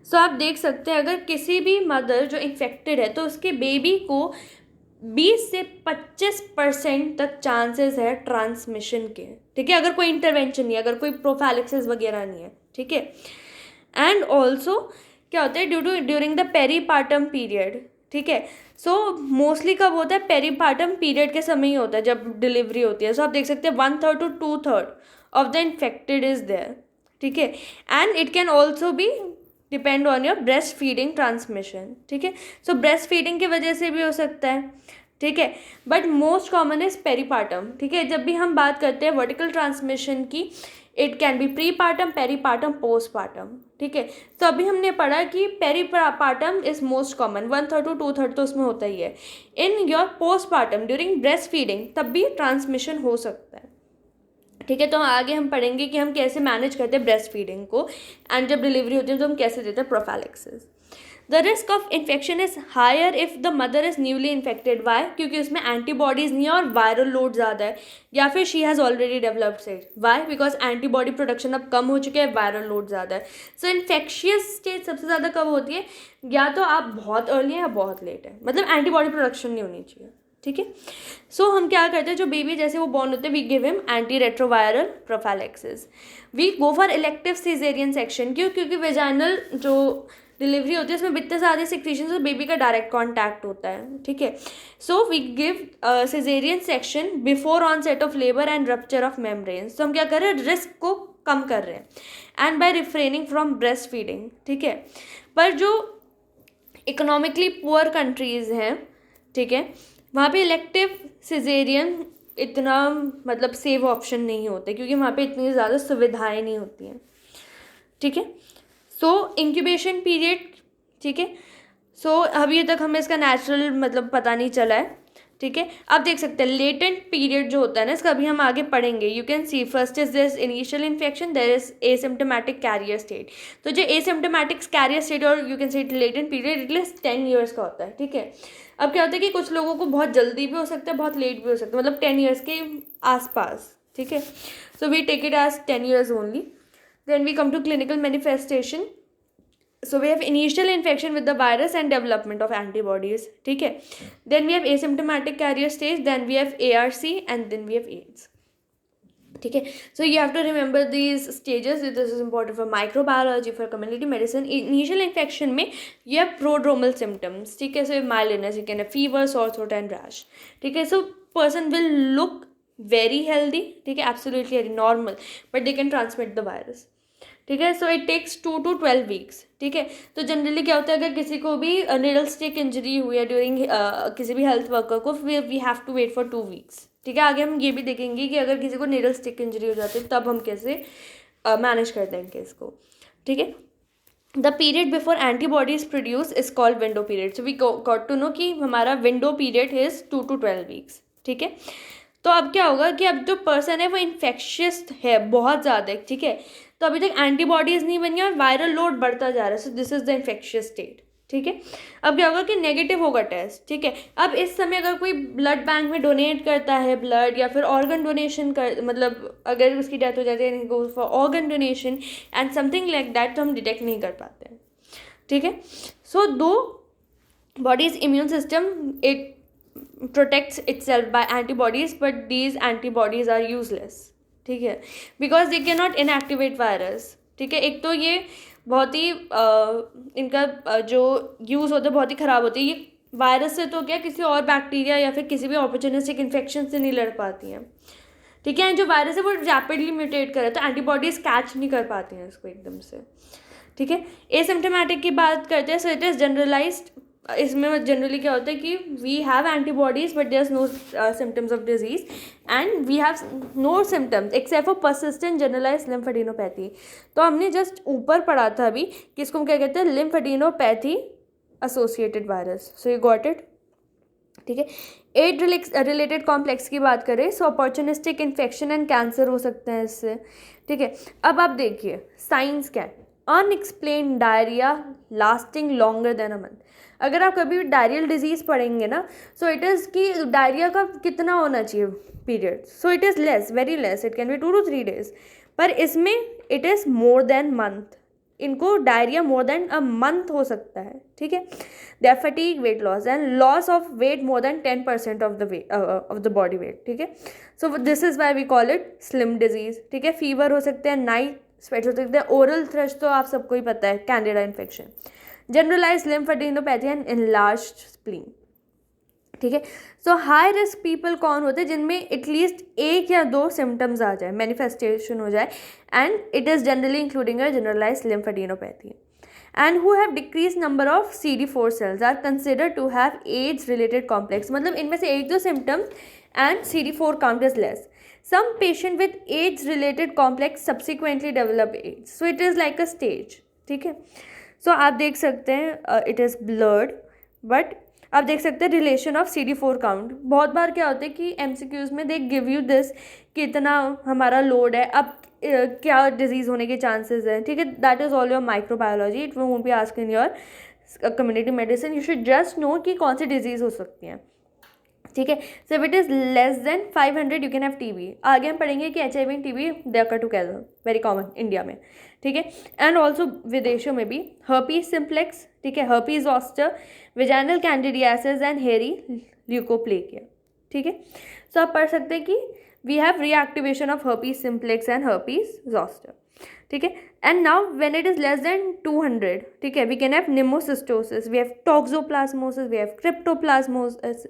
सो आप देख सकते हैं अगर किसी भी मदर जो इन्फेक्टेड है तो उसके बेबी को 20 से 25% तक चांसेस है ट्रांसमिशन के, ठीक है, अगर कोई इंटरवेंशन नहीं है, अगर कोई प्रोफैलेक्सिस वगैरह नहीं है, ठीक है। एंड ऑल्सो क्या होता है ड्यूरिंग द पेरीपार्टम पीरियड, ठीक है। सो मोस्टली कब होता है, पेरीपार्टम पीरियड के समय ही होता है जब डिलीवरी होती है। सो आप देख सकते हैं 1/3 to 2/3 of the infected is there, ठीक है। And it can also be depend on your breast feeding transmission, ठीक है। सो ब्रेस्ट फीडिंग की वजह से भी हो सकता है, ठीक है, बट मोस्ट कॉमन इज पेरीपार्टम, ठीक है। जब भी हम बात करते हैं वर्टिकल ट्रांसमिशन की, इट कैन बी प्रीपार्टम, पेरीपार्टम, पोस्टपार्टम, ठीक है। तो अभी हमने पढ़ा कि पेरीपार्टम इज मोस्ट कॉमन, 1/3 to 2/3 तो उसमें होता ही है। In your postpartum during breast feeding तब भी ट्रांसमिशन हो सकता है, ठीक है। तो आगे हम पढ़ेंगे कि हम कैसे मैनेज करते हैं ब्रेस्ट फीडिंग को, एंड जब डिलीवरी होती है तो हम कैसे देते हैं prophylaxis. The risk of infection is higher if the mother is newly infected. Why? क्योंकि उसमें एंटीबॉडीज़ नहीं है और वायरल लोड ज़्यादा है, या फिर she has already developed it. Why? Because antibody production अब कम हो चुके हैं, वायरल लोड ज़्यादा है। सो इन्फेक्शियस स्टेज सबसे ज़्यादा कब होती है, या तो आप बहुत अर्ली है या बहुत लेट है, मतलब एंटीबॉडी प्रोडक्शन नहीं होनी चाहिए, ठीक है। सो हम क्या करते हैं, जो बेबी जैसे वो बॉर्न होते हैं, we give him anti retroviral prophylaxis. We go for elective caesarean section. क्यों? क्योंकि वेजाइनल जो डिलीवरी होती है उसमें इतने सारे सिक्रीशंस और बेबी का डायरेक्ट कांटेक्ट होता है, ठीक है। So we give caesarean section before onset of labour and rupture of membranes. तो हम क्या कर रहे हैं, रिस्क को कम कर रहे हैं, and by refraining from breast feeding, ठीक है। पर जो इकोनॉमिकली पुअर कंट्रीज़ हैं, ठीक है, वहाँ पे इलेक्टिव सिजेरियन इतना मतलब सेफ ऑप्शन नहीं होते, क्योंकि वहाँ पे इतनी ज़्यादा सुविधाएं नहीं होती हैं, ठीक है। सो इंक्यूबेशन पीरियड, ठीक है। सो अभी तक हमें इसका नेचुरल मतलब पता नहीं चला है, ठीक है। आप देख सकते हैं लेटेंट पीरियड जो होता है ना, इसका अभी हम आगे पढ़ेंगे। You can see first is this initial infection, there is asymptomatic carrier state. तो जो एसिम्टोमेटिक कैरियर स्टेट और you can see latent period at least 10 years का होता है, ठीक है। अब क्या होता है कि कुछ लोगों को बहुत जल्दी भी हो सकता है, बहुत लेट भी हो सकता है, मतलब 10 ईयर्स के आसपास, ठीक है। So we take it as 10 years only. Then we come to clinical manifestation. So we have initial infection with the virus and development of antibodies, ठीक है। Then we have asymptomatic carrier stage, then we have ARC, and then we have AIDS, ठीक है। So you have to remember these stages. This is important for microbiology, for community medicine. Initial infection में you have prodromal symptoms, ठीक है। So mild illness, you can have fever, sore throat and rash, ठीक है। So person will look very healthy, ठीक है, absolutely normal, but they can transmit the virus, ठीक है। So it takes 2 to 12 weeks, ठीक है। तो जनरली क्या होता है, अगर किसी को भी नीडल स्टिक इंजरी हुई है ड्यूरिंग किसी भी हेल्थ वर्कर को, we have to wait for 2 weeks, ठीक है। आगे हम ये भी देखेंगे कि अगर किसी को नीडल स्टिक इंजरी हो जाती है तब हम कैसे मैनेज कर देंगे इसको, ठीक है। The period before antibodies produce is called window period. So we got to know कि हमारा window period is 2 to 12 weeks, ठीक है। तो अब क्या होगा कि अब जो पर्सन है वो इन्फेक्शियस है बहुत ज़्यादा, ठीक है। तो अभी तक एंटीबॉडीज़ नहीं बनी और वायरल लोड बढ़ता जा रहा है। So this is the infectious state, ठीक है। अब क्या होगा कि नेगेटिव होगा टेस्ट, ठीक है। अब इस समय अगर कोई ब्लड बैंक में डोनेट करता है ब्लड, या फिर ऑर्गन डोनेशन कर, मतलब अगर उसकी डेथ हो जाती है, go for organ donation and something like that, तो हम डिटेक्ट नहीं कर पाते हैं, ठीक है। सो दो bodies immune system it protects itself by antibodies, but these antibodies are useless, ठीक है, because they cannot inactivate virus, ठीक है। एक तो ये बहुत ही इनका जो यूज़ होता है बहुत ही ख़राब होती है। ये वायरस से तो क्या किसी और बैक्टीरिया या फिर किसी भी ऑपर्चुनिस्टिक इन्फेक्शन से नहीं लड़ पाती हैं, ठीक है। जो वायरस है वो रैपिडली म्यूटेट करे तो एंटीबॉडीज़ कैच नहीं कर पाती हैं इसको एकदम से, ठीक है। एसिम्प्टोमेटिक की बात करते हैं, सो इट इज़ जनरलाइज्ड। इसमें जनरली क्या होता है कि we have antibodies but there is no symptoms of disease, and we have no symptoms except for persistent generalize lymphadenopathy. तो हमने जस्ट ऊपर पढ़ा था अभी कि इसको हम क्या कहते हैं, lymphadenopathy associated virus. So you got it, ठीक है। एड रिलेटेड कॉम्प्लेक्स की बात करें, सो अपॉर्चुनिस्टिक इन्फेक्शन एंड कैंसर हो सकते हैं इससे, ठीक है। अब आप देखिए साइंस क्या है, unexplained diarrhoea lasting longer than a month. अगर आप कभी भी डायरियल डिजीज़ पढ़ेंगे ना, सो इट इज़ कि डायरिया का कितना होना चाहिए period, so it is less, very less, it can be 2 to 3 days, पर इसमें it is more than month, इनको diarrhoea more than a month हो सकता है, ठीक है। They are fatigue, weight loss and loss of weight more than 10% of the weight of the body weight, ठीक है। So this is why we call it slim disease, ठीक है। Fever हो सकते हैं, नाइट स्वेट हो सकते हैं, ओरल थ्रश तो आप सबको ही पता है, candida infection, generalize lymphadenopathy and enlarged spleen, ठीक है। सो हाई रिस्क पीपल कौन होते हैं, जिनमें एटलीस्ट 1 या 2 सिम्टम्स आ जाए, मैनिफेस्टेशन हो जाए, and it is generally including a generalize lymphadenopathy, and who have decreased number of CD4 cells are considered to have AIDS related complex, मतलब इनमें से 1-2 symptoms and CD4 count is less. Some patient with AIDS related complex subsequently develop AIDS, so it is like a stage, ठीक है। so आप देख सकते हैं it is blurred, but आप देख सकते हैं रिलेशन ऑफ CD4 काउंट। बहुत बार क्या होता है कि MCQs में दे गिव यू दिस कि इतना हमारा लोड है, अब क्या डिजीज़ होने के चांसेस हैं, ठीक है। That is all your microbiology, it won't be asked in your community medicine, you should just know कि कौन सी डिजीज़ हो सकती हैं, ठीक है। So if it is less than 500 you can have TB। आगे हम पढ़ेंगे कि HIV and TB they are together, very common India में, ठीक है, एंड ऑल्सो विदेशों में भी। हर्पीज सिम्प्लेक्स, ठीक है, herpes zoster, vaginal candidiasis and hairy leukoplakia, ठीक है। सो आप पढ़ सकते हैं कि we have reactivation of herpes simplex and herpes zoster, ठीक है। And now when it is less than 200, ठीक है, we can have pneumocystosis, we have toxoplasmosis, we have cryptoplasmosis,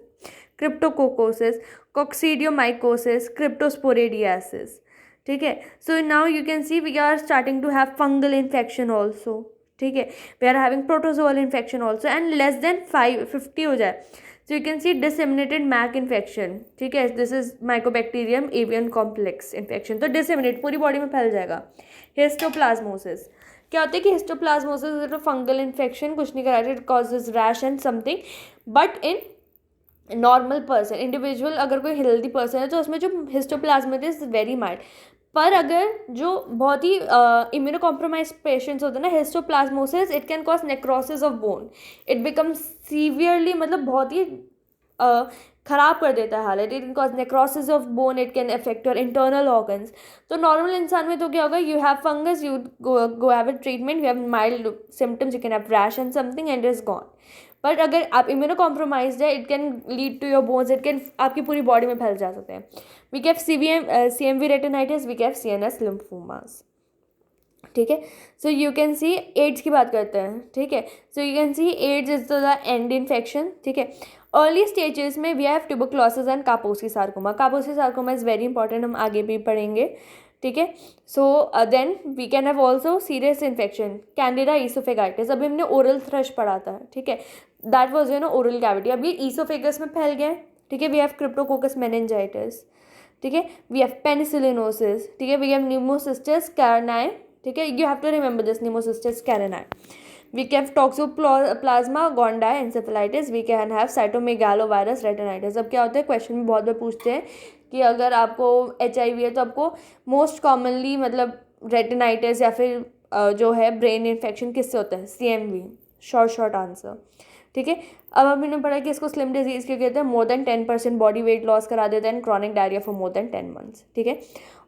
cryptococcosis, coccidioidomycosis, cryptosporidiasis, ठीक है। So now you can see we are starting to have fungal infection also, ठीक है, we are having protozoal infection also, and less than 50 हो जाए, so you can see disseminated MAC infection, ठीक है, this is mycobacterium avian complex infection, तो disseminate पूरी body में फैल जाएगा। हिस्टोप्लाज्मोसिस, क्या होता है कि histoplasmosis is a fungal infection, कुछ नहीं करा, it causes rash and something, but in normal person, individual अगर कोई हेल्दी पर्सन है तो उसमें जो हिस्टोप्लाज्मिटिस इज वेरी माइल्ड, पर अगर जो बहुत ही इम्यूनो कॉम्प्रोमाइज पेशेंट्स होते हैं ना, histoplasmosis it can cause necrosis of bone, it become severely, मतलब बहुत ही ख़राब कर देता है हालत, it can cause necrosis of bone, it can affect your internal organs. तो नॉर्मल इंसान में तो क्या होगा, you have fungus, you go have a treatment, you have mild symptoms, you can have rash and something and is gone. But अगर आप immuno compromised है, it can lead to your bones, it can आपकी पूरी body में फैल जा सकते हैं। We have CMV retinitis, we have CNS lymphomas, ठीक है। So you can see AIDS की बात करते हैं, ठीक है। So you can see AIDS is the end infection, ठीक है। अर्ली स्टेजेस में we have tuberculosis and Kaposi sarcoma, Kaposi sarcoma is very important, हम आगे भी पढ़ेंगे, ठीक है। So then we can have also serious infection, candida oesophagitis, अभी हमने ओरल थ्रश पढ़ा था, ठीक है, that was you know oral cavity, अब ये ईसोफेगस में फैल गया है, ठीक है। वी हैव क्रिप्टोकोकस मेनिंजाइटिस, ठीक है, वी हैव पेनिसिलिनोसिस, ठीक है, वी हैव न्यूमोसिस्टिस कैरनाई, ठीक है, you have to remember this, pneumocystis carinii, we can have toxoplasma gondii encephalitis, we can have cytomegalovirus retinitis। अब क्या होता है, क्वेश्चन में बहुत बार पूछते हैं कि अगर आपको HIV है तो आपको मोस्ट कॉमनली मतलब रेटिनाइटिस या फिर जो है ब्रेन इन्फेक्शन किससे होता है, CMV, शॉर्ट आंसर, ठीक है। अब हमने पढ़ा कि इसको स्लिम डिजीज़ क्यों कहते हैं, more than 10% body weight loss करा देता है and chronic diarrhoea for more than 10 months, ठीक है।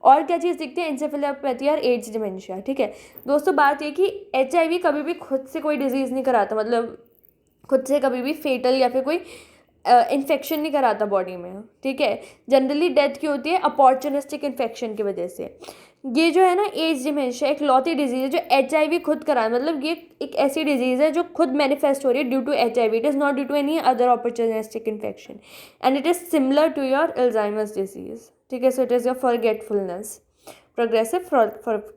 और क्या चीज़ दिखती है, एंसेफेलोपैथी और एड्स डिमेंशिया, ठीक है। दोस्तों बात ये कि HIV कभी भी खुद से कोई डिजीज़ नहीं कराता, मतलब खुद से कभी भी फेटल या फिर कोई इन्फेक्शन नहीं कराता बॉडी में, ठीक है। जनरली डेथ की होती है अपॉर्चुनिस्टिक इन्फेक्शन की वजह से। ये जो है ना एज डिमेंशिया एक लौती डिजीज़ है जो HIV खुद कराए, मतलब ये एक ऐसी डिजीज़ है जो खुद मैनिफेस्ट हो रही है due to HIV, it is not due to any other opportunistic infection and it is similar to your Alzheimer's disease, ठीक है। So it is your forgetfulness, progressive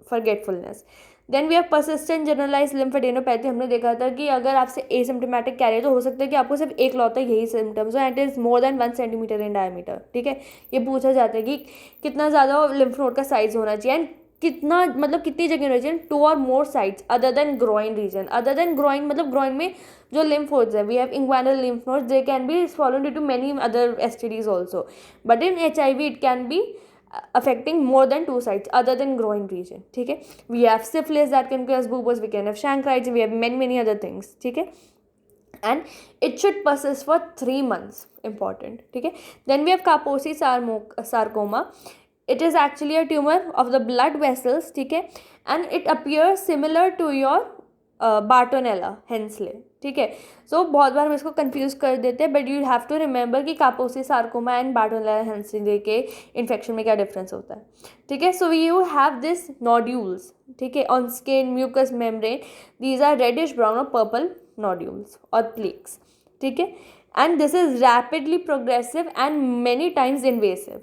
forgetfulness. Then we have persistent generalised lymphadenopathy, हमने देखा था कि अगर आपसे asymptomatic career तो हो सकता है कि आपको सिर्फ एक लौता यही सिम्टम्स हो and it is more than 1 centimeter in diameter, ठीक है। ये पूछा जाता है कि कितना ज़्यादा लिम्फ नोड का साइज होना चाहिए एंड कितना, मतलब कितनी जगह होनी चाहिए, 2 or more sides other than groin region, other than groin मतलब ग्रोइन में जो लिम्फ नोड्स है, we have inguinal lymph nodes, they can be swollen due to many other STDs also, but in HIV it can be affecting more than 2 sites other than growing region. ठीक है, we have syphilis that can cause buboes, we can have chancroids, we have many other things. ठीक है, and it should persist for 3 months. Important. ठीक है, then we have Kaposi sarcoma. It is actually a tumor of the blood vessels. ठीक है, and it appears similar to your Bartonella henselae. ठीक है, सो बहुत बार हम इसको कंफ्यूज कर देते हैं, but you have to remember कि Kaposi sarcoma and Bartonella henselae के इन्फेक्शन में क्या डिफरेंस होता है. ठीक है, so you have this nodules. ठीक है, on skin, mucous membrane, these are reddish brown और पर्पल नोड्यूल्स और प्लेक्स. ठीक है, and this is rapidly progressive and many times invasive.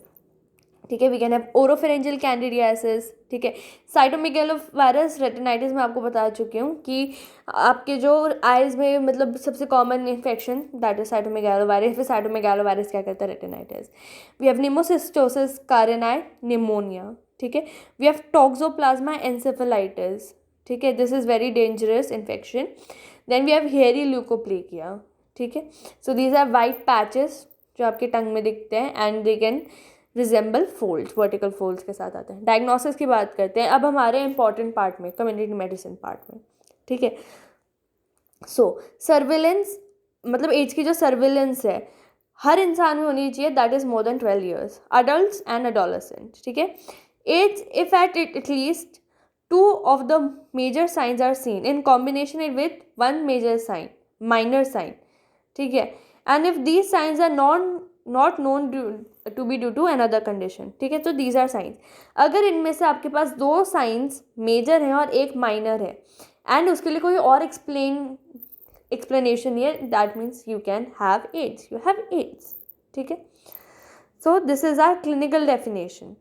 ठीक है, we can have oropharyngeal candidiasis. ठीक है, साइटोमेगालोवायरस रेटिनाइटिस में आपको बता चुकी हूँ कि आपके जो आइज़ में मतलब सबसे common infection that is cytomegalovirus. फिर साइटोमेगालोवायरस क्या करता है, retinitis. We have pneumocystosis carinii pneumonia. ठीक है, वी हैव टॉक्सोप्लाज्मा एन्सेफेलाइटिस. ठीक है, this is very dangerous infection. Then we have hairy leukoplakia. ठीक है, so these are white patches जो आपके टंग में दिखते हैं and they can resemble folds, vertical folds के साथ आते हैं. डायग्नोसिस की बात करते हैं अब हमारे इंपॉर्टेंट पार्ट में, कम्युनिटी मेडिसिन पार्ट में. ठीक है, सो सर्विलेंस मतलब एज की जो सर्विलेंस है हर इंसान में होनी चाहिए, that is more than 12 years, adult and adolescent. ठीक है, as if at least 2 of the major signs are seen in combination with 1 major sign, minor sign. ठीक है, and if these signs are not known to be due to another condition. ठीक है, तो these are signs. अगर इनमें से आपके पास 2 science major हैं और एक माइनर है एंड उसके लिए कोई और एक्सप्लेनेशन नहीं है, that means you can have AIDS, you have AIDS. ठीक है, so this is our clinical definition.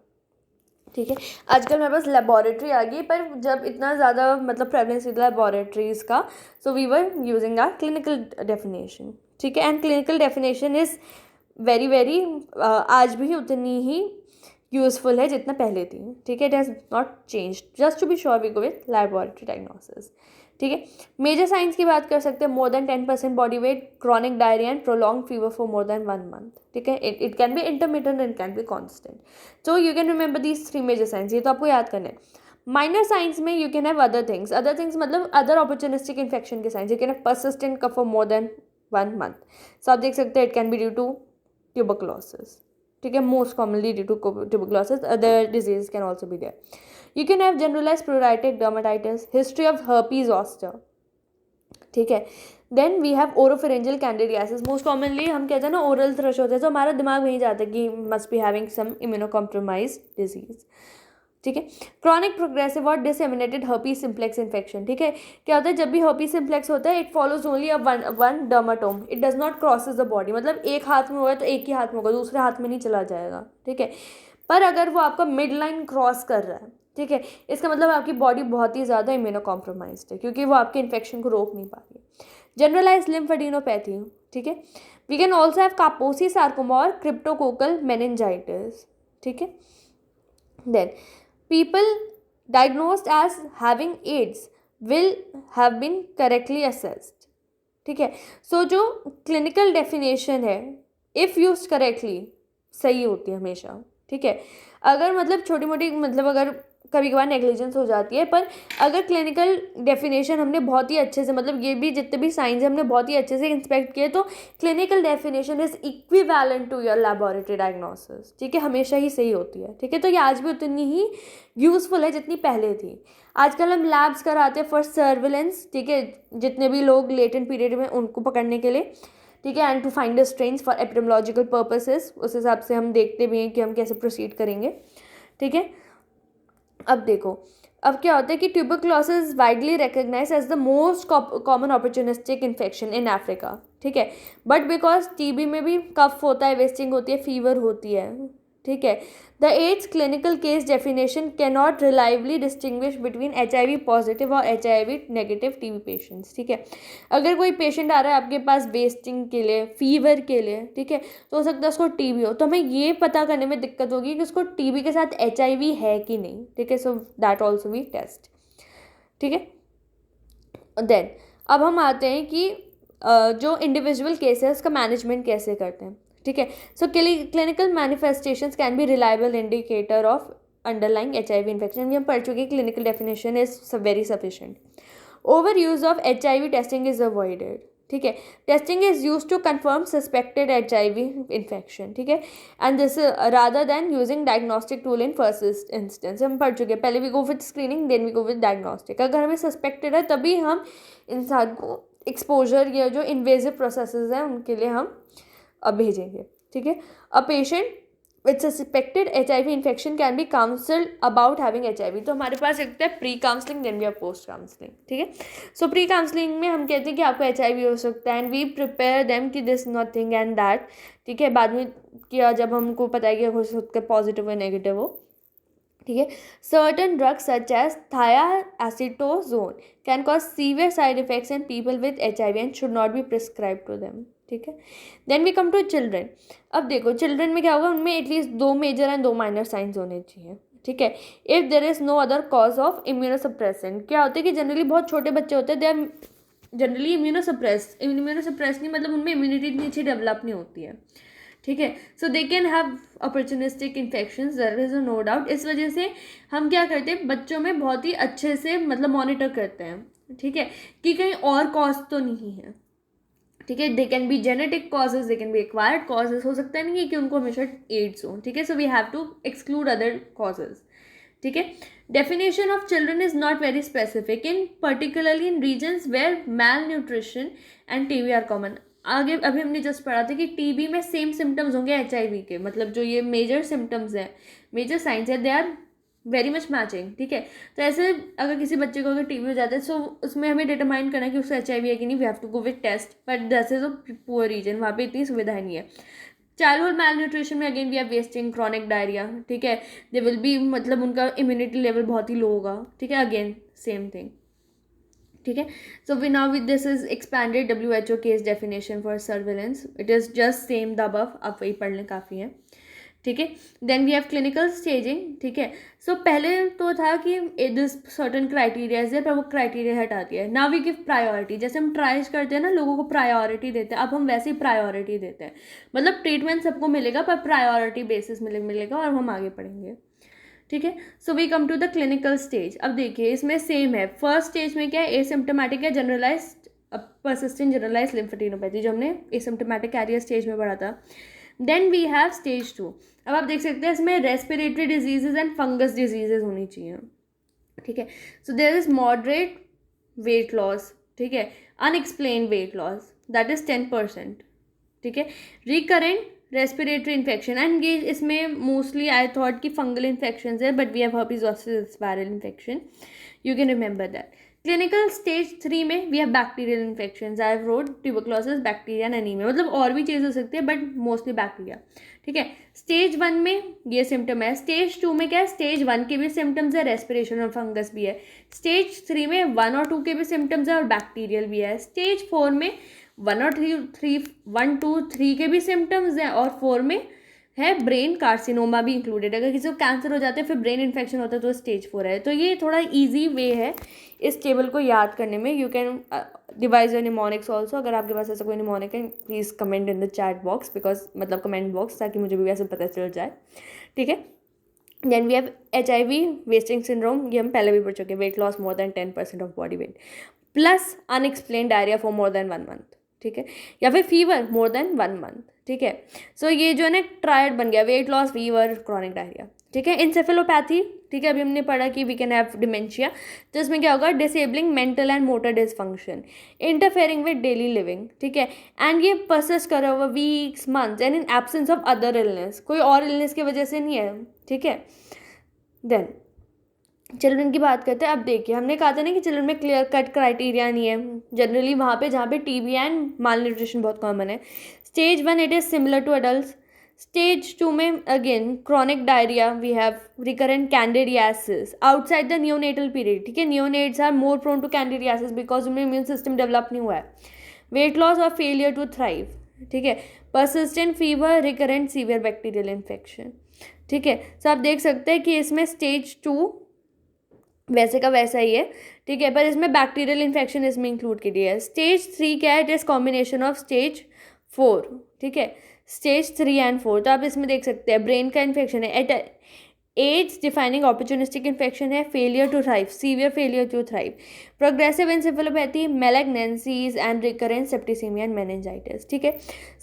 ठीक है, आजकल मेरे पास लेबोरेटरी आ गई, पर जब इतना ज़्यादा मतलब प्रेवलेंस था लेबोरेटरीज़ का, so we were using our clinical definition. ठीक है, and clinical definition is very आज भी उतनी ही यूज़फुल है जितना पहले थी. ठीक है, it has not change. Just to be sure we go with laboratory diagnosis. ठीक है, मेजर साइंस की बात कर सकते हैं, more than 10% body weight, chronic diarrhoea and prolong fever for more than 1 month. ठीक है, it can be intermittent and can be constant. So you can remember these 3 major signs, ये तो आपको याद करना है. माइनर साइंस में you can have other things मतलब अदर अपॉर्चुनिस्टिक इन्फेक्शन के signs. You can have persistent cough for more than 1 month. सो आप देख सकते हैं it can be due to tuberculosis. ठीक है, most commonly due to tuberculosis. Other disease can also be there. You can have generalized pruritic dermatitis, history of herpes zoster. ठीक है, then we have oropharyngeal candidiasis. Most commonly हम कहते हैं ना oral thrush होता है, तो हमारा दिमाग वहीं जाता है कि must be having some immunocompromise disease. ठीक है, क्रॉनिक प्रोग्रेसिव और डिसएमिनेटेड हर्पीज सिम्प्लेक्स इन्फेक्शन. ठीक है, क्या होता है जब भी हर्पीज सिम्प्लेक्स होता है, it follows only one dermatome, it does not crosses the body. मतलब एक हाथ में हुआ तो एक ही हाथ में होगा, दूसरे हाथ में नहीं चला जाएगा. ठीक है, पर अगर वो आपका मिड लाइन क्रॉस कर रहा है, ठीक है, इसका मतलब आपकी बॉडी बहुत ही ज़्यादा इम्यूनोकॉम्प्रोमाइज्ड है क्योंकि वो आपके इन्फेक्शन को रोक नहीं पा रही. Generalise lymphadenopathy. ठीक है, we can also have Kaposi sarcoma और क्रिप्टोकोकल मेनिंजाइटिस. ठीक है, then people diagnosed as having AIDS will have been correctly assessed. ठीक है, सो जो क्लिनिकल डेफिनेशन है इफ़ यूज्ड करेक्टली सही होती है हमेशा. ठीक है, अगर मतलब छोटी मोटी मतलब अगर कभी कभार नेग्लिजेंस हो जाती है, पर अगर क्लिनिकल डेफिनेशन हमने बहुत ही अच्छे से मतलब ये भी जितने भी साइंस हमने बहुत ही अच्छे से इंस्पेक्ट किए, तो clinical definition is equivalent to your laboratory diagnosis. ठीक है, हमेशा ही सही होती है. ठीक है, तो ये आज भी उतनी ही यूज़फुल है जितनी पहले थी. आजकल हम लैब्स कराते हैं फॉर सर्विलेंस. ठीक है, जितने भी लोग लेटेंट पीरियड में उनको पकड़ने के लिए. ठीक है, and to find the strains for epidemiological purposes. उस हिसाब से हम देखते भी हैं कि हम कैसे प्रोसीड करेंगे. ठीक है, अब देखो अब क्या होता है कि tuberculosis widely recognise as the most common opportunistic infection in Africa. ठीक है, बट बिकॉज टीबी में भी कफ होता है, वेस्टिंग होती है, फीवर होती है. ठीक है, the AIDS clinical case definition can not reliably distinguish between HIV positive और HIV नेगेटिव टीबी पेशेंट्स. ठीक है, अगर कोई पेशेंट आ रहा है आपके पास वेस्टिंग के लिए, फीवर के लिए, ठीक है, तो हो सकता है उसको टीबी हो, तो हमें ये पता करने में दिक्कत होगी कि उसको टीबी के साथ HIV है कि नहीं. ठीक है, so that also we test. ठीक है, देन अब हम आते हैं कि जो इंडिविजुअल केस है उसका मैनेजमेंट कैसे करते हैं. ठीक है. So clinical manifestations can be reliable indicator of underlying HIV infection. हम पढ़ चुके clinical definition is very sufficient. Over use of HIV testing is avoided. ठीक है. Testing is use to confirm suspected HIV infection. ठीक है. And this rather than using diagnostic tool in first instance. हम पढ़ चुके हैं पहले we go with screening then we go with diagnostic. अगर हमें सस्पेक्टेड है तभी हम इंसान को एक्सपोजर या जो इन्वेजिव प्रोसेसेस हैं उनके लिए हम भेजेंगे. ठीक है. A patient with suspected HIV infection can be counselled about having HIV. तो हमारे पास एक है pre counselling then we have post counselling. ठीक है. सो प्री काउंसलिंग में हम कहते हैं कि आपको HIV हो सकता है एंड वी प्रिपेयर देम कि दिस नथिंग एंड दैट. ठीक है. बाद में किया जब हमको पता है कि हो सकता है पॉजिटिव या नेगेटिव हो. ठीक है. Certain drugs such as thiazolone can cause severe side effects in people with HIV and should not be prescribe to them. ठीक है. Then we come to children. अब देखो चिल्ड्रन में क्या होगा, उनमें at least 2 major and 2 minor signs होने चाहिए. ठीक है. If there is no other cause of immunosuppressant. क्या होता है कि जनरली बहुत छोटे बच्चे होते हैं दे आर जनरली इम्यूनोसप्रेस नहीं मतलब उनमें इम्यूनिटी इतनी अच्छी डेवलप नहीं होती है. ठीक है. So they can have opportunistic infections, there is no doubt. इस वजह से हम क्या करते हैं बच्चों में बहुत ही अच्छे से मतलब मॉनिटर करते हैं. ठीक है. कि कहीं और कॉज तो नहीं है. ठीक है. They can B genetic causes, they can B acquired causes. हो सकता नहीं है कि उनको हमेशा एड्स हो. ठीक है. So we have to exclude other causes. ठीक है. Definition of children is not very specific in particularly in regions where malnutrition and TB are common. आगे अभी हमने जस्ट पढ़ा था कि TB में सेम सिम्टम्स होंगे HIV के. मतलब जो ये मेजर सिम्टम्स हैं, मेजर साइंस है, they are very much matching. ठीक है. तो ऐसे अगर किसी बच्चे को अगर TB हो जाता है सो उसमें हमें डिटरमाइन करना है कि उसको HIV है कि नहीं. We have to go with test but that is a poor region. वहाँ पे इतनी सुविधाएं नहीं है. चाइल्डहुड मैल न्यूट्रिशन में again we are wasting chronic diarrhoea. ठीक है. दे विल बी मतलब उनका इम्यूनिटी लेवल बहुत ही लो होगा. ठीक है. Again same thing. ठीक है. So we now with this is expanded WHO case definition for surveillance. It is just same the above. आप वही पढ़ लें काफ़ी है. ठीक है. Then we have clinical staging. ठीक है. सो पहले तो था कि दिस सर्टन क्राइटेरिया है पर वो क्राइटेरिया हटा दिया है. Now we give priority. जैसे हम ट्राइज करते हैं ना लोगों को प्रायोरिटी देते हैं, अब हम वैसे ही प्रायोरिटी देते हैं. मतलब ट्रीटमेंट सबको मिलेगा पर प्रायोरिटी बेसिस मिलेगा और हम आगे पढ़ेंगे. ठीक है. So we come to the clinical stage. अब देखिए इसमें सेम है. फर्स्ट स्टेज में क्या है, एसिम्प्टोमेटिक है, जनरलाइज्ड परसिस्टेंट जनरलाइज्ड लिम्फेडिनोपैथी जो हमने एसिम्प्टोमेटिक कैरियर स्टेज में पढ़ा था. Then we have stage 2. अब आप देख सकते हैं इसमें respiratory diseases and fungus diseases होनी चाहिए. ठीक है. So there is moderate weight loss. ठीक है. Unexplained weight loss that is 10%. ठीक है. रिकरेंट रेस्पिरेटरी इन्फेक्शन एंड ये इसमें मोस्टली आई थॉट कि फंगल इन्फेक्शन है but we have herpesosis viral infection. You can remember that. Clinical stage 3 में we have bacterial infection. I have road tuberculosis, bacteria and anaemia. मतलब और भी चीज़ हो सकती है बट मोस्टली बैक्टीरिया. ठीक है. स्टेज 1 में ये सिम्टम है. स्टेज 2 में क्या है, स्टेज 1 के भी सिम्टम्स है, रेस्पिरेशन और फंगस भी है. स्टेज 3 में 1 और 2 के भी सिम्टम्स है और बैक्टीरियल भी है. स्टेज 4 में 1 2 3 के भी सिम्टम्स हैं और 4 में है ब्रेन कार्सिनोमा भी इंक्लूडेड. अगर किसी को कैंसर हो जाता है फिर ब्रेन इन्फेक्शन होता है तो स्टेज 4 है. तो ये थोड़ा इजी वे है इस टेबल को याद करने में. You can devise your mnemonics also. अगर आपके पास ऐसा कोई निमोनिक है please comment in the chat box because मतलब कमेंट बॉक्स, ताकि मुझे भी वैसे पता चल जाए. ठीक है. Then we have HIV wasting syndrome. ये हम पहले भी पढ़ चुके हैं. Weight loss more than 10% of body weight plus unexplain diarrhoea for more than 1 month. ठीक है. या फिर फीवर मोर देन 1 मंथ. ठीक है. सो ये जो है ना ट्रायड बन गया, weight loss, fever, chronic diarrhoea. ठीक है. इंसेफेलोपैथी. ठीक है. अभी हमने पढ़ा कि वी कैन हैव डिमेंशिया. तो इसमें क्या होगा, disabling mental and motor dysfunction, interfering with daily living. ठीक है. एंड ये परसिस्ट कर over weeks, months and in absence of other illness. कोई और इलनेस की वजह से नहीं है. ठीक है. देन चिल्ड्रन की बात करते हैं. अब देखिए हमने कहा था ना कि चिल्ड्रन में क्लियर कट क्राइटेरिया नहीं है जनरली वहाँ पे जहाँ पे TB एंड माल न्यूट्रिशन बहुत कॉमन है. Stage 1 it is similar to adult. Stage 2 में again chronic diarrhoea, we have recurrent candidiasis outside the neonatal period. ठीक है. Neonates are more prone to candidiasis because उनमें इम्यून सिस्टम डेवलप नहीं हुआ है. Weight loss और failure to thrive. ठीक है. Persistent fever, recurrent severe bacterial infection. ठीक है. सो आप देख सकते हैं कि इसमें स्टेज 2 वैसे का वैसा ही है. ठीक है. पर इसमें बैक्टीरियल इन्फेक्शन इसमें इंक्लूड की है. स्टेज 3 क्या है, it is combination of stage 4. ठीक है. स्टेज 3 एंड 4, तो आप इसमें देख सकते हैं ब्रेन का इन्फेक्शन है, it AIDS defining opportunistic infection है, failure to thrive, severe failure to thrive, progressive encephalopathy, malignancies and recurrent septicaemia and meningitis, ठीक है.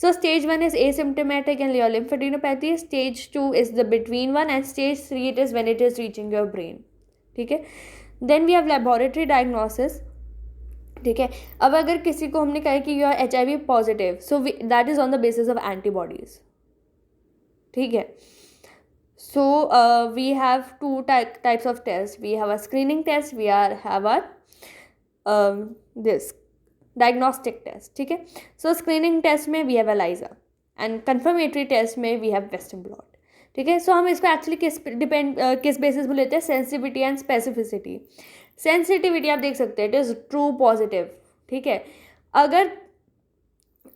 So stage 1 is asymptomatic and lymphadenopathy, stage 2 is the between one, and stage 3 it is when it is reaching your brain, ठीक है. Then we have laboratory diagnosis, ठीक है. अब अगर किसी को हमने कहा कि you are HIV positive, so that is on the basis of antibodies, ठीक है. So we have two types of tests. We have a screening test. We have a this diagnostic test. ठीक है. So screening test में we have ELISA and confirmatory test में we have Western blot. ठीक है. So हम इसको actually किस basis पे लेते हैं? Sensitivity and specificity. Sensitivity आप देख सकते हैं, it is true positive. ठीक है. अगर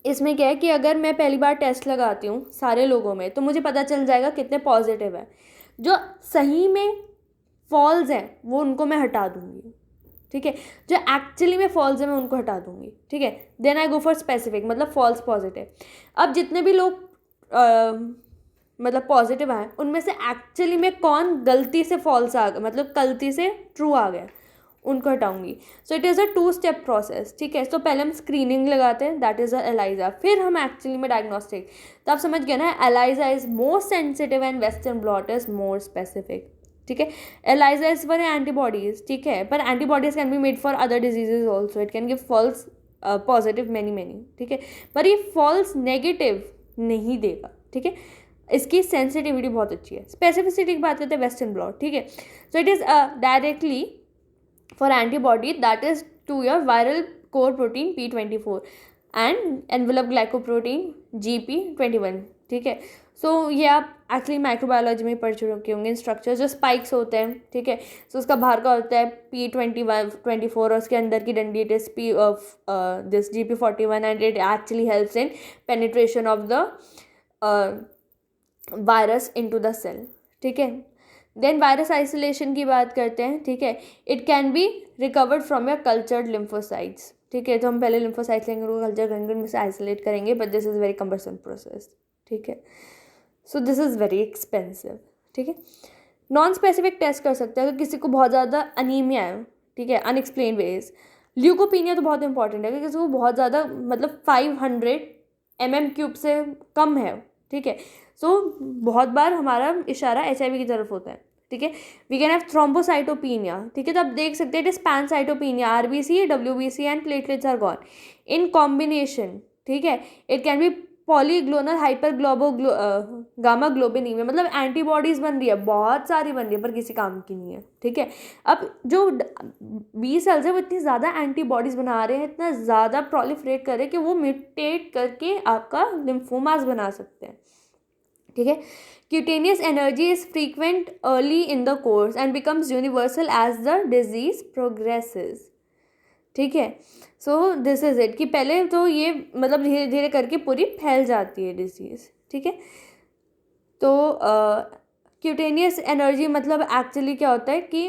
इसमें क्या है कि अगर मैं पहली बार टेस्ट लगाती हूँ सारे लोगों में, तो मुझे पता चल जाएगा कितने पॉजिटिव है. जो सही में फॉल्स हैं वो उनको मैं हटा दूँगी, ठीक है. जो एक्चुअली में फॉल्स है मैं उनको हटा दूँगी, ठीक है. Then I go for specific, मतलब फॉल्स पॉजिटिव. अब जितने भी लोग मतलब पॉजिटिव आए, उनमें से एक्चुअली में कौन गलती से फॉल्स आ गया, मतलब गलती से ट्रू आ गया, उनको हटाऊंगी. So it is a 2-step process, ठीक है. तो पहले हम स्क्रीनिंग लगाते हैं, दैट इज़ अ ELISA, फिर हम एक्चुअली में डायग्नोस्टिक. तो आप समझ गए ना, ELISA is more sensitive and Western blot is more specific, ठीक है. ELISA इज फॉर एंटीबॉडीज, ठीक है, पर antibodies can be made for other diseases also. It can give false positive many, ठीक है, पर ये फॉल्स नेगेटिव नहीं देगा, ठीक है. इसकी सेंसिटिविटी बहुत अच्छी है. स्पेसिफिसिटी की बात करते हैं, वेस्टर्न ब्लॉट, ठीक है. So it is directly for antibody that is to your viral core protein P24 and envelope glycoprotein GP21, ठीक है. सो ये आप एक्चुअली माइक्रोबायोलॉजी में पढ़ चुके होंगे स्ट्रक्चर, जो स्पाइक्स होते हैं, ठीक है. सो उसका बाहर का होता है P24 और उसके अंदर की डंडी it is P of this GP41 and it actually helps in penetration of the virus into the cell, ठीक है. देन वायरस आइसोलेशन की बात करते हैं, ठीक है. It can be recovered from your cultured lymphocytes, ठीक है. तो हम पहले लिम्फोसाइट्स लेंगे, उनको कल्चर करेंगे, उनमें से आइसोलेट करेंगे, but this is very cumbersome process, ठीक है. So this is very expensive, ठीक है. नॉन स्पेसिफिक टेस्ट कर सकते हैं अगर किसी को बहुत ज़्यादा अनीमिया है, ठीक है, अनएक्सप्लेन वेज. ल्यूकोपीनिया तो बहुत इंपॉर्टेंट है, क्योंकि किसी को बहुत ज़्यादा मतलब 500 mm³ से कम है, ठीक है. सो बहुत बार हमारा इशारा HIV की तरफ होता है, ठीक है. वी कैन हैव थ्रोम्बोसाइटोपिनिया, ठीक है. तो आप देख सकते हैं it is pancytopenia, RBC, WBC and platelets are gone in combination, ठीक है. It can be polyclonal gamma globulinaemia, मतलब एंटीबॉडीज बन रही है, बहुत सारी बन रही है, पर किसी काम की नहीं है, ठीक है. अब जो B सेल्स है वो इतनी ज़्यादा एंटीबॉडीज बना रहे हैं, इतना ज़्यादा प्रोलिफरेट कर रहे हैं कि वो म्यूटेट करके आपका लिम्फोमास बना सकते हैं, ठीक है. Cutaneous energy is frequent early in the course and becomes universal as the disease progresses, ठीक है. सो दिस इज इट कि पहले तो ये मतलब धीरे धीरे करके पूरी फैल जाती है डिजीज़, ठीक है. तो क्यूटेनियस एनर्जी मतलब एक्चुअली क्या होता है कि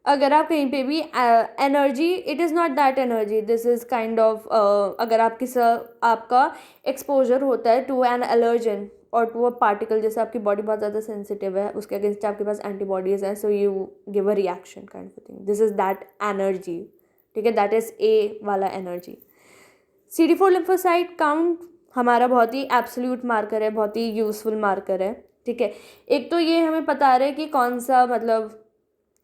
अगर आप कहीं पे भी energy, it is not that energy, this is kind of अगर आपका एक्सपोजर होता है टू एन एलर्जन और टू अ पार्टिकल, जैसे आपकी बॉडी बहुत ज़्यादा सेंसिटिव है, उसके अगेंस्ट आपके पास एंटीबॉडीज़ हैं, so you give a reaction kind of thing. This is that energy, ठीक है. दैट इज़ A वाला एनर्जी. CD4 लिम्फोसाइट काउंट हमारा बहुत ही एब्सोल्यूट मार्कर है, बहुत ही यूजफुल मार्कर है, ठीक है. एक तो ये हमें बता रहा है कि कौन सा मतलब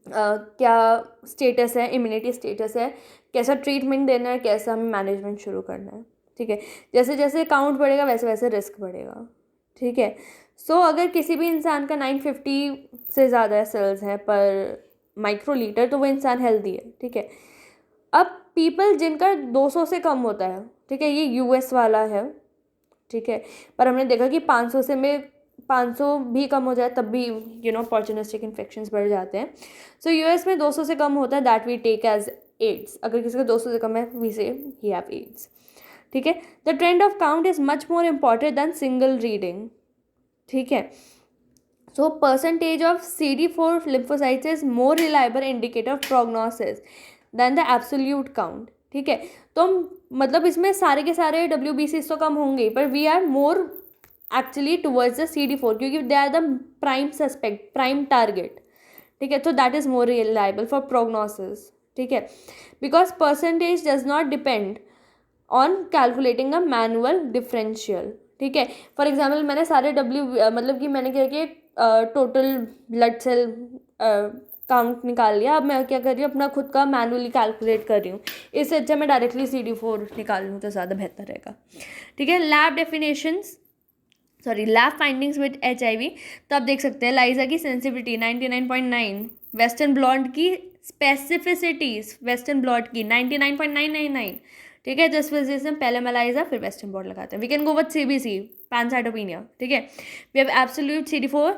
क्या स्टेटस है, इम्यूनिटी स्टेटस है, कैसा ट्रीटमेंट देना है, कैसा हमें मैनेजमेंट शुरू करना है, ठीक है. जैसे जैसे काउंट बढ़ेगा वैसे वैसे रिस्क बढ़ेगा, ठीक है. सो अगर किसी भी इंसान का 950 से ज़्यादा सेल्स हैं पर माइक्रोलीटर, तो वो इंसान हेल्दी है, ठीक है. अब पीपल जिनका 200 से कम होता है, ठीक है, ये US वाला है, ठीक है, पर हमने देखा कि 500 भी कम हो जाए तब भी ऑपर्चुनिस्टिक इन्फेक्शंस बढ़ जाते हैं. सो US में 200 से कम होता है, that we take as AIDS. अगर किसी का 200 से कम है, वी से ही हैव एड्स, ठीक है. The trend of count is much more important than single reading, ठीक है. So percentage of CD4 lymphocytes is more reliable indicator of prognosis than the absolute count, ठीक है. तो मतलब इसमें सारे के सारे WBCs तो कम होंगे, पर we are more actually towards the CD4, क्योंकि they are the prime suspect, prime target, ठीक है. तो that is more reliable for prognosis, ठीक है. Because percentage does not depend on calculating a manual differential, ठीक है. फॉर एग्जाम्पल मैंने सारे मतलब कि मैंने क्या किया, टोटल ब्लड सेल काउंट निकाल लिया. अब मैं क्या कर रही हूँ, अपना खुद का मैनुअली कैलकुलेट कर रही हूँ. इससे अच्छा मैं डायरेक्टली CD4 निकाल लूँ तो ज़्यादा बेहतर रहेगा, ठीक है. Lab findings with HIV. तो आप देख सकते हैं लाइजा की सेंसिटिविटी 99.9, वेस्टर्न ब्लॉट की स्पेसिफिसिटीज, वेस्टर्न ब्लॉट की 99.999, ठीक है. जिस वजह से हम पहले मलाइजा फिर वेस्टर्न ब्लॉट लगाते हैं. We can go with CBC, pancytopenia, ठीक है. We have absolute CD4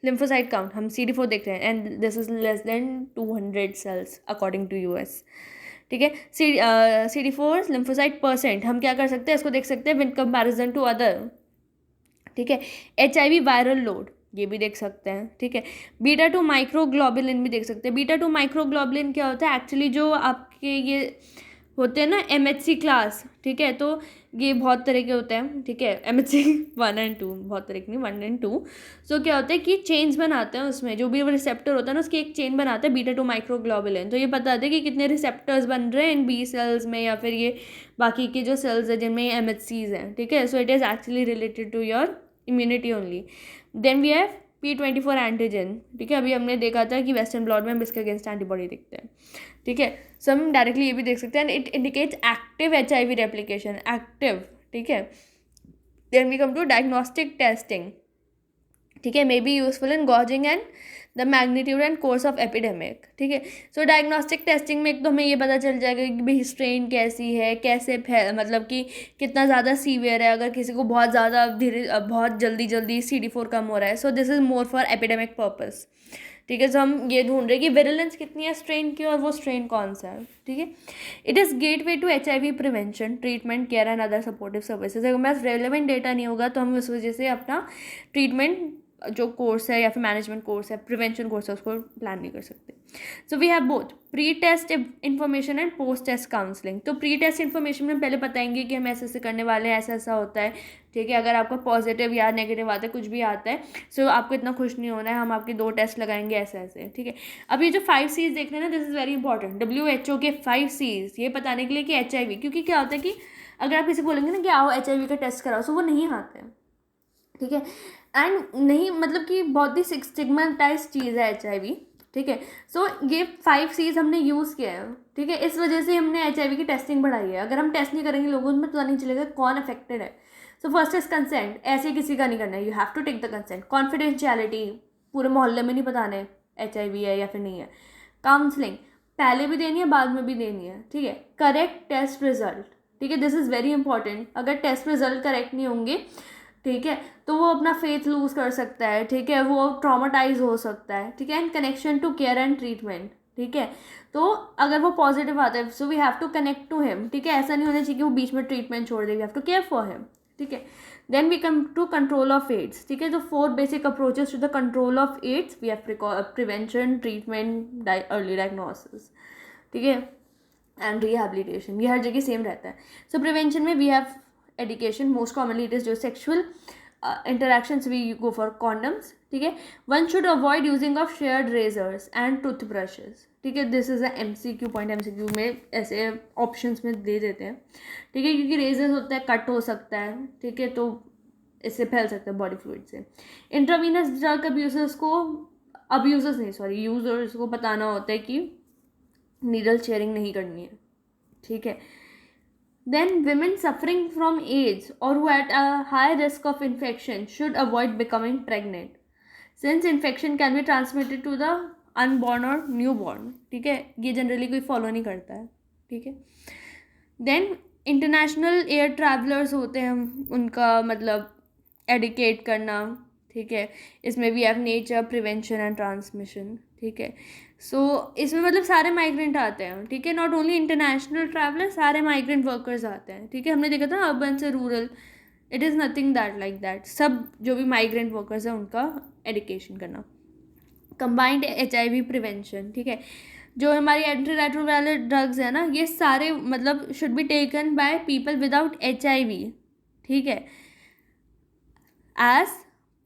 lymphocyte count, हम CD4 देख रहे हैं, and this is less than 200 cells according to US, ठीक है. CD4 lymphocyte परसेंट हम क्या कर सकते हैं, इसको देख सकते हैं विद कंपैरिजन टू अदर, ठीक है. HIV वायरल लोड ये भी देख सकते हैं, ठीक है. β2 माइक्रोग्लोबुलिन भी देख सकते हैं. β2 माइक्रोग्लोबुलिन क्या होता है एक्चुअली, जो आपके ये होते हैं ना MHC क्लास, ठीक है. तो ये बहुत तरह के होते हैं, ठीक है. MHC 1 and 2, बहुत तरह के नहीं, 1 and 2. सो क्या होता है कि चेन्स बनाते हैं उसमें, जो भी रिसेप्टर होता है ना उसकी एक चेन बनाते हैं β2 माइक्रोग्लोबुलिन. तो ये बताते हैं कि कितने रिसेप्टर्स बन रहे हैं इन B सेल्स में या फिर ये बाकी के जो सेल्स हैं जिनमें MHCs हैं, ठीक है. So it is actually related to your immunity only. Then we have P24 antigen, ठीक है. अभी हमने देखा था कि वेस्टर्न ब्लॉट में हम इसके अगेंस्ट एंटीबॉडी देखते हैं, ठीक है. सो हम डायरेक्टली ये भी देख सकते हैं, it indicates active HIV replication, active, ठीक है. Then we come to diagnostic testing, ठीक है. May be useful in gauging and the magnitude and course of epidemic, ठीक है. सो डायग्नोस्टिक टेस्टिंग में एक तो हमें ये पता चल जाएगा कि भाई स्ट्रेन कैसी है, कैसे मतलब कि कितना ज़्यादा सीवियर है, अगर किसी को बहुत ज़्यादा बहुत जल्दी CD4 कम हो रहा है. So this is more for epidemic purpose, ठीक है. सो हम ये ढूंढ रहे हैं कि विरुलेंस कितनी है स्ट्रेन की और वो स्ट्रेन कौन सा है, ठीक है. It is gateway to HIV prevention, treatment, care and other supportive services. अगर मेरे पास रेलिवेंट डेटा नहीं होगा तो हम उस वजह से अपना ट्रीटमेंट जो कोर्स है या फिर मैनेजमेंट कोर्स है, प्रिवेंशन कोर्स है, उसको प्लान नहीं कर सकते. So we have both pre test information and post test counselling. तो प्री टेस्ट इन्फॉर्मेशन में पहले बताएंगे कि हम ऐसे करने वाले हैं, ऐसा ऐसा होता है, ठीक है. अगर आपका पॉजिटिव या नेगेटिव आता है, कुछ भी आता है, सो आपको इतना खुश नहीं होना है, हम आपके 2 टेस्ट लगाएंगे, ऐसे ऐसे, ठीक है. अब ये जो 5 C's देख रहे हैं ना, this is very important. WHO के 5 C's ये बताने के लिए कि HIV, क्योंकि क्या होता है कि अगर आप किसी बोलेंगे ना कि आओ HIV का टेस्ट कराओ, सो वो नहीं आते हैं, ठीक है. एंड नहीं, मतलब कि बहुत ही स्टिग्मेटाइज चीज़ है HIV, ठीक है. सो ये 5 C's हमने यूज़ किया है, ठीक है. इस वजह से हमने HIV की टेस्टिंग बढ़ाई है. अगर हम टेस्ट नहीं करेंगे लोगों में पता नहीं चलेगा कौन अफेक्टेड है. सो फर्स्ट इज कंसेंट, ऐसे किसी का नहीं करना है, you have to take the consent. Confidentiality, पूरे मोहल्ले में नहीं बताना है HIV है या फिर नहीं है. काउंसलिंग पहले भी देनी है, बाद में भी देनी है, ठीक है. करेक्ट टेस्ट रिजल्ट, ठीक है. This is very important. अगर टेस्ट रिजल्ट करेक्ट नहीं होंगे, ठीक है, तो वो अपना फेथ लूज कर सकता है, ठीक है, वो ट्रॉमाटाइज हो सकता है, ठीक है. And connection to care and treatment, ठीक है. तो अगर वो पॉजिटिव आता है, so we have to connect to him, ठीक है. ऐसा नहीं होना चाहिए कि वो बीच में ट्रीटमेंट छोड़ दे, we have to care for him, ठीक है. Then we come to control of AIDS, ठीक है. जो 4 basic approaches to the control of AIDS, we have prevention, treatment, early diagnosis, ठीक है, एंड रिहेबिलिटेशन. ये हर जगह सेम रहता है. सो प्रिवेंशन में we have education, most commonly it is जो sexual interactions we go for condoms, ठीक है. One should avoid using of shared razors and toothbrushes, ठीक है. this is a MCQ point. MCQ में ऐसे options में दे देते हैं, ठीक है, क्योंकि रेजर्स होता है, कट हो सकता है, ठीक है, तो इससे फैल सकता है बॉडी फ्लूइड से. इंट्रावीनस ड्रग यूजर्स को बताना होता है कि नीडल शेयरिंग नहीं करनी है, ठीक है. Then women suffering from AIDS or who are at a high risk of infection should avoid becoming pregnant, since infection can be transmitted to the unborn or newborn, ठीक है. ये जनरली कोई follow नहीं करता है, ठीक है. देन इंटरनेशनल एयर ट्रैवलर्स होते हैं, उनका मतलब एडुकेट करना, ठीक है. इसमें भी have nature, prevention and transmission, ठीक है. सो इसमें मतलब सारे माइग्रेंट आते हैं, ठीक है. नॉट ओनली इंटरनेशनल ट्रैवलर, सारे माइग्रेंट वर्कर्स आते हैं, ठीक है. हमने देखा था अर्बन से rural, it is nothing that like that. सब जो भी माइग्रेंट वर्कर्स हैं उनका एडुकेशन करना. कंबाइंड HIV प्रिवेंशन, ठीक है. जो हमारी एंटी रेट्रोवायरल ड्रग्स है ना, ये सारे मतलब should be taken by people without HIV, ठीक है. एज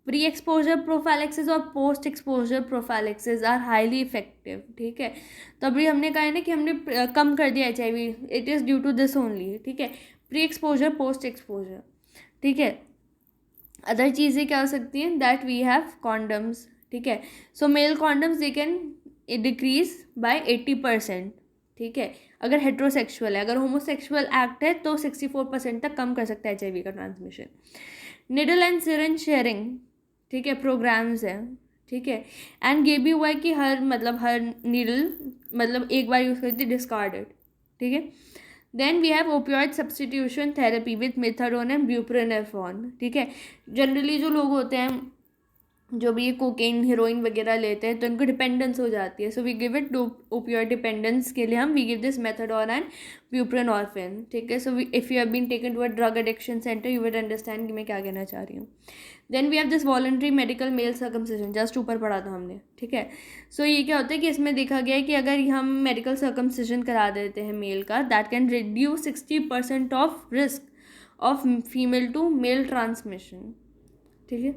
प्री एक्सपोजर प्रोफाइलेक्सिस और post exposure prophylaxis are highly effective. ठीक है, तो अभी हमने कहा है ना कि हमने कम कर दिया HIV, it is due to this only. ठीक है, प्री एक्सपोजर पोस्ट एक्सपोजर. ठीक है, अदर चीज़ें क्या हो सकती हैं, दैट वी हैव कॉन्डम्स. ठीक है, so male condoms they can decrease by 80%. ठीक है, अगर हेट्रोसेक्सुअल है. अगर होमोसेक्सुअल एक्ट है तो 64% तक कम कर सकता है HIV का transmission. Needle and syringe sharing, ठीक है, प्रोग्राम्स हैं. ठीक है, एंड ये भी हुआ है कि हर नीडल मतलब एक बार यूज़ करती डिस्कार्डेड. ठीक है, then we have opioid substitution therapy with methadone and buprenorphine. ठीक है, जनरली जो लोग होते हैं जो भी ये कोकेन हीरोइन वगैरह लेते हैं तो उनको डिपेंडेंस हो जाती है. So we give it to opioid dependence के लिए हम we give this methadone and buprenorphine. ठीक है, so if you have been taken to a drug addiction centre you will understand कि मैं क्या कहना चाह रही हूँ. Then we have this voluntary medical male circumcision, just ऊपर पढ़ा था हमने. ठीक है, सो ये क्या होता है कि इसमें देखा गया है कि अगर हम मेडिकल सर्कमसिजन करा देते हैं मेल का, that can reduce 60% of risk of female to male transmission. ठीक है,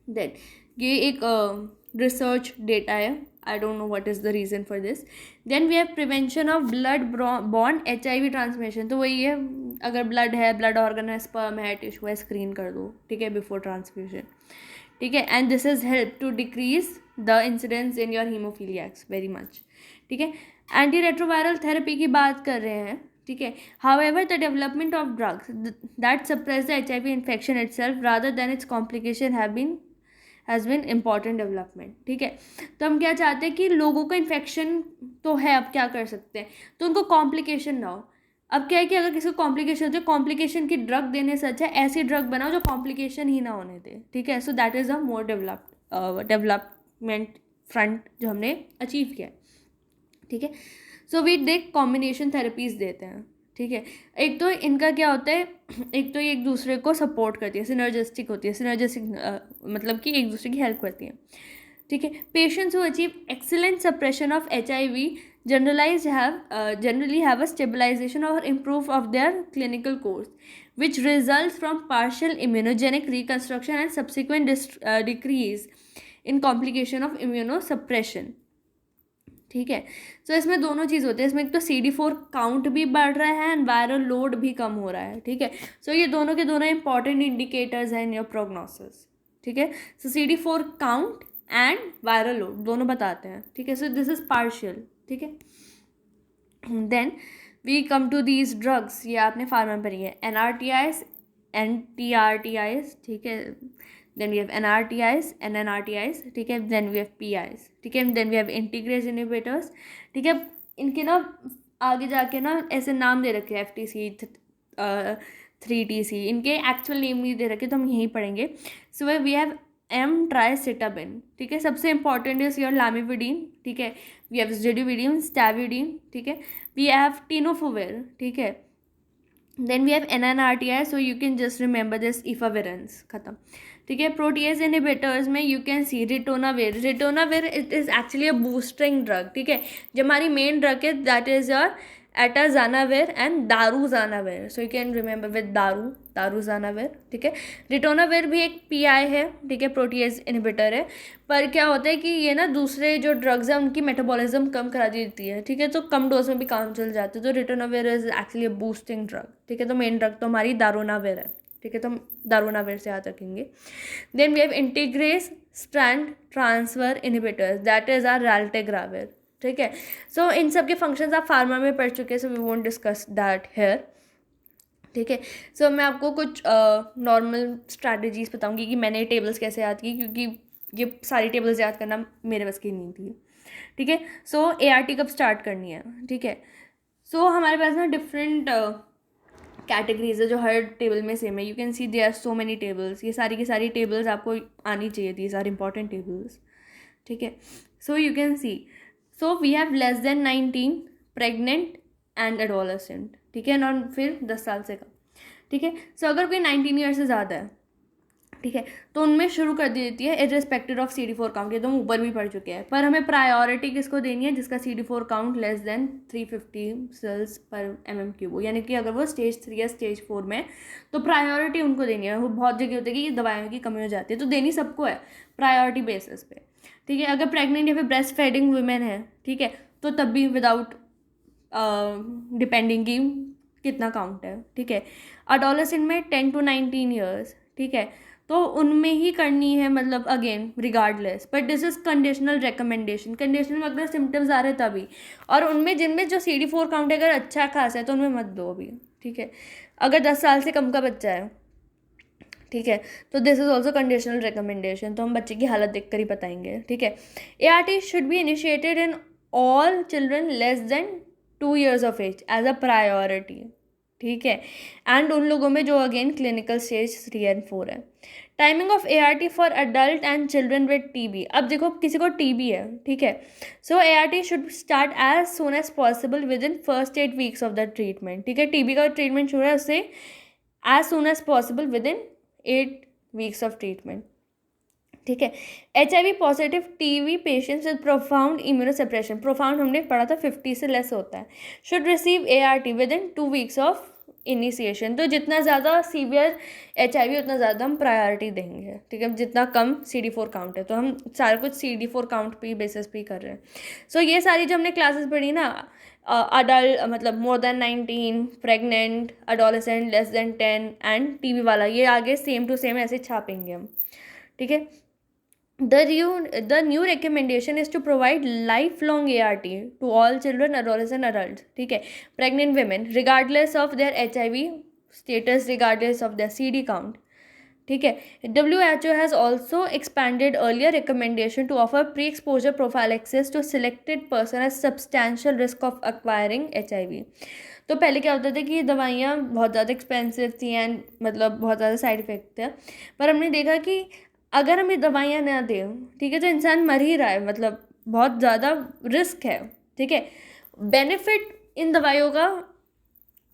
देन ये एक रिसर्च डेटा है. I don't know what is the reason for this. Then we have prevention of blood borne HIV transmission. तो वही है, अगर blood है, ब्लड ऑर्गन है, स्पर्म है, टिश्यू है, स्क्रीन कर दो. ठीक है, बिफोर ट्रांसफ्यूजन. ठीक है, and this is help to decrease the incidence in your haemophilia very much. ठीक है, एंटी रेट्रोवायरल थेरेपी की बात कर रहे हैं. ठीक है, however the development of drugs that suppress the HIV infection itself rather than it's complication has been important development. ठीक है, तो हम क्या चाहते हैं कि लोगों का इन्फेक्शन तो है, अब क्या कर सकते हैं, तो उनको कॉम्प्लिकेशन ना हो. अब क्या है कि अगर किसी को कॉम्प्लिकेशन होती है, कॉम्प्लिकेशन की ड्रग देने से अच्छा ऐसी ड्रग बनाओ जो कॉम्प्लिकेशन ही ना होने दे. ठीक है, so that is a more development front जो हमने अचीव किया है. ठीक है, so we deck combination therapies देते हैं. ठीक है, एक तो इनका क्या होता है, एक तो ये एक दूसरे को सपोर्ट करती है, सिनर्जिस्टिक होती है. सिनर्जिस्टिक मतलब कि एक दूसरे की हेल्प करती है. ठीक है, patients who achieve excellent suppression of HIV generally have a stabilization or improve of their clinical course, which results from partial immunogenic reconstruction and subsequent decrease in complication of immunosuppression. ठीक है, so इसमें दोनों चीज़ होती है. इसमें एक तो CD4 count भी बढ़ रहा है एंड वायरल लोड भी कम हो रहा है. ठीक है, सो ये दोनों के दोनों इंपॉर्टेंट इंडिकेटर्स हैं इन योर प्रोग्नोसिस. ठीक है, सो CD4 count and viral load दोनों बताते हैं. ठीक है, सो दिस इज पार्शियल. ठीक है, then we come to these drugs. ये आपने फार्मा में पढ़ी है, NRTIs, NTRTIs. ठीक है, then we have NRTIs and NRTIs. ठीक है, then we have PIs. ठीक है, then we have integrase inhibitors. ठीक है, इनके ना आगे जाके ना ऐसे नाम दे रखे हैं FTC 3TC, इनके एक्चुअल नेम नहीं दे रखे तो हम यहीं पढ़ेंगे. So we have M-tricytabine. ठीक है, सबसे इंपॉर्टेंट इज योर लामिविडीन. ठीक है, वी हैव ज़िडोविडिन, स्टैविडीन. ठीक है, वी हैव टिनोफोविर. ठीक है, then we have NNRTI. So you can just remember this efavirenz, खत्म. ठीक है, प्रोटीएज इनहिबिटर्स में you can see ritonavir. Ritonavir it is actually a boosting drug. ठीक है, जो हमारी मेन ड्रग है that is your atazanavir and darunavir. So you can remember with darunavir. ठीक है, रिटोनाविर भी एक PI है. ठीक है, प्रोटीएज इनहिबिटर है, पर क्या होता है कि ये ना दूसरे जो ड्रग्स हैं उनकी मेटाबॉलिज्म कम करा देती है. ठीक है, तो कम डोज में भी काम चल जाते हैं. तो ritonavir is actually a boosting drug. ठीक है, तो मेन ड्रग तो हमारी दारूनाविर है. ठीक है, तो हम दारूनाविर से याद रखेंगे. Then we have integrase strand transfer inhibitors, that is our raltegravir. ठीक है, सो इन सब के फंक्शंस आप फार्मा में पढ़ चुके हैं, so we won't discuss that here. ठीक है, सो मैं आपको कुछ नॉर्मल स्ट्रैटेजीज बताऊंगी कि मैंने टेबल्स कैसे याद की, क्योंकि ये सारी टेबल्स याद करना मेरे बस की नहीं थी. ठीक है, सो ART कब स्टार्ट करनी है. ठीक है, सो हमारे पास ना डिफरेंट कैटेगरीज है जो हर टेबल में सेम है. You can see there are so many tables. ये सारी की सारी टेबल्स आपको आनी चाहिए. These are important tables. ठीक है, so you can see, so we have less than 19, pregnant and adolescent. ठीक है, और फिर 10 साल से कम. ठीक है, सो अगर कोई 19 ईयर से ज़्यादा है ठीक है। तो उनमें शुरू कर दी देती है इररिस्पेक्टिव ऑफ CD4 काउंट, ये तो हम ऊपर भी पढ़ चुके हैं, पर हमें प्रायोरिटी किसको देनी है, जिसका CD4 count less than 350 sales पर mm³ हो, यानी कि अगर वो स्टेज 3 या स्टेज 4 में है तो प्रायोरिटी उनको देनी है। वो बहुत जगह होती है कि दवाइयों की कमी हो जाती है, तो देनी सबको है प्रायोरिटी बेसिस पे, ठीक है। अगर प्रेग्नेंट या फिर ब्रेस्ट फीडिंग वुमेन है, ठीक है, तो तब भी विदाउट डिपेंडिंग की कितना काउंट है, ठीक है। अडोलेसेंट में 10 to 19 ईयर्स, ठीक है, तो उनमें ही करनी है, मतलब again regardless, but this is conditional recommendation. Conditional में अगर सिम्टम्स आ रहे तभी, और उनमें जिनमें जो CD4 काउंट अगर अच्छा खासा है तो उनमें मत दो अभी, ठीक है। अगर 10 साल से कम का बच्चा है, ठीक है, तो this is also conditional recommendation, तो हम बच्चे की हालत देख कर ही बताएंगे, ठीक है। ART should be initiated in all children less than 2 years of age as a priority, ठीक है, एंड उन लोगों में जो अगेन क्लिनिकल स्टेज 3 and 4 है। Timing of ART for adult and children with TB, अब देखो किसी को TB है, ठीक है, so ART should start as soon as possible within first 8 weeks of the treatment, ठीक है। TB का ट्रीटमेंट शुरू है उससे as soon as possible within 8 weeks of treatment, ठीक है। HIV positive TB patients with profound immunosuppression, profound हमने पढ़ा था 50 से लेस होता है, should receive ART with in 2 weeks of initiation. तो जितना ज़्यादा सीवियर HIV उतना ज़्यादा हम प्रायोरिटी देंगे, ठीक है, जितना कम CD4 काउंट है, तो हम सारा कुछ CD4 काउंट पे बेसिस पे कर रहे हैं। सो ये सारी जो हमने क्लासेस पढ़ी ना, अडल्ट मतलब more than 19, pregnant, adolescent less than 10 and TB वाला, ये आगे सेम टू सेम ऐसे छापेंगे हम, ठीक है। The new recommendation is to provide lifelong ART to all children, adolescent, adults, ठीक है, pregnant women regardless of their HIV status, regardless of their CD count, ठीक है। WHO has also expanded earlier recommendation to offer pre-exposure prophylaxis to selected person at substantial risk of acquiring HIV। तो पहले क्या होता था कि ये दवाइयाँ बहुत ज़्यादा एक्सपेंसिव थी एंड मतलब बहुत ज़्यादा साइड इफ़ेक्ट थे, पर हमने देखा कि अगर हम ये दवाइयाँ ना दें, ठीक है, तो इंसान मर ही रहा है, मतलब बहुत ज़्यादा रिस्क है, ठीक है। बेनिफिट इन दवाइयों का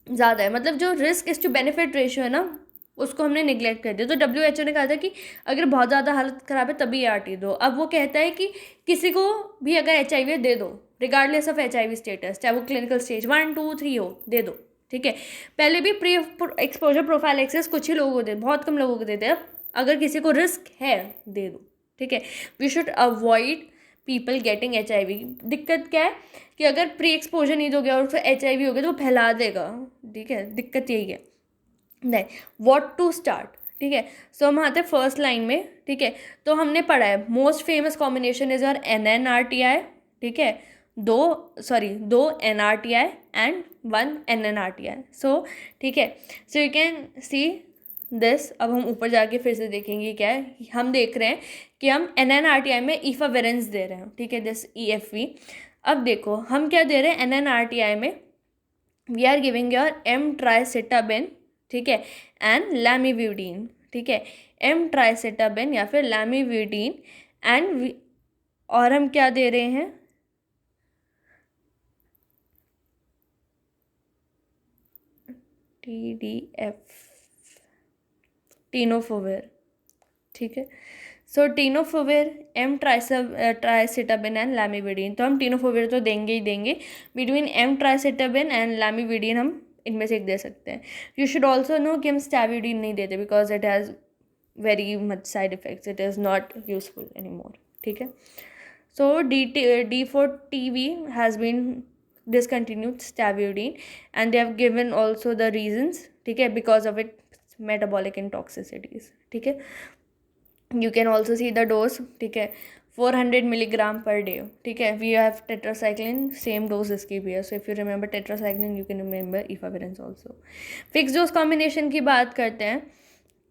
ज़्यादा है, मतलब जो रिस्क इस टू बेनिफिट रेशियो है ना, उसको हमने निगलेक्ट कर दिया। तो WHO ने कहा था कि अगर बहुत ज़्यादा हालत ख़राब है तभी ART दो। अब वो कहता है कि किसी को भी अगर HIV है दे दो, रिगार्डलेस ऑफ HIV स्टेटस, चाहे वो क्लिनिकल स्टेज 1, 2, 3 हो, दे दो, ठीक है। पहले भी प्री एक्सपोजर प्रोफाइलैक्सिस कुछ ही लोगों को दे, बहुत कम लोगों को देते हैं। अगर किसी को रिस्क है दे दो, ठीक है। We should avoid people getting HIV। दिक्कत क्या है कि अगर प्री एक्सपोजर नहीं दोगे और फिर HIV हो गया तो वो फैला देगा, ठीक है, दिक्कत यही है। नहीं, व्हाट टू स्टार्ट, ठीक है। सो हम आते हैं फर्स्ट लाइन में, ठीक है। तो हमने पढ़ा है मोस्ट फेमस कॉम्बिनेशन इज और NNRTI, ठीक है, दो NRTI एंड 1 NNRTI, सो ठीक है। So you can see this. अब हम ऊपर जाके फिर से देखेंगे क्या है, हम देख रहे हैं कि हम NNRTI में इफावेरेंस दे रहे हैं, ठीक है, दिस EFV। अब देखो हम क्या दे रहे हैं NNRTI में, वी आर गिविंग योर M-ट्राइसिटाबिन, ठीक है, एंड लैमिविडीन, ठीक है, M-ट्राइसिटाबिन या फिर लैमिविडीन एंड, और हम क्या दे रहे हैं, TDF, टेनोफोविर, ठीक है। सो टेनोफोविर, M-ट्राइसिटाबिन एंड लैमिविडीन, तो हम टेनोफोविर तो देंगे ही देंगे। बिटवीन M-ट्राइसिटाबिन एंड लैमिविडीन हम इनमें से एक दे सकते हैं। यू शुड ऑल्सो नो कि हम स्टैविडीन नहीं देते because it has very much side effects, it is not useful any more, ठीक है। So D4TV has been discontinued stavudine and they have given also the reasons, ठीक है, because of it metabolic in toxicities, ठीक है। You can also see the dose, ठीक है, 400 milligram per day, ठीक है। We have tetracycline, same dose इसकी भी है। So if you remember tetracycline you can remember efavirenz also. Fix dose combination की बात करते हैं,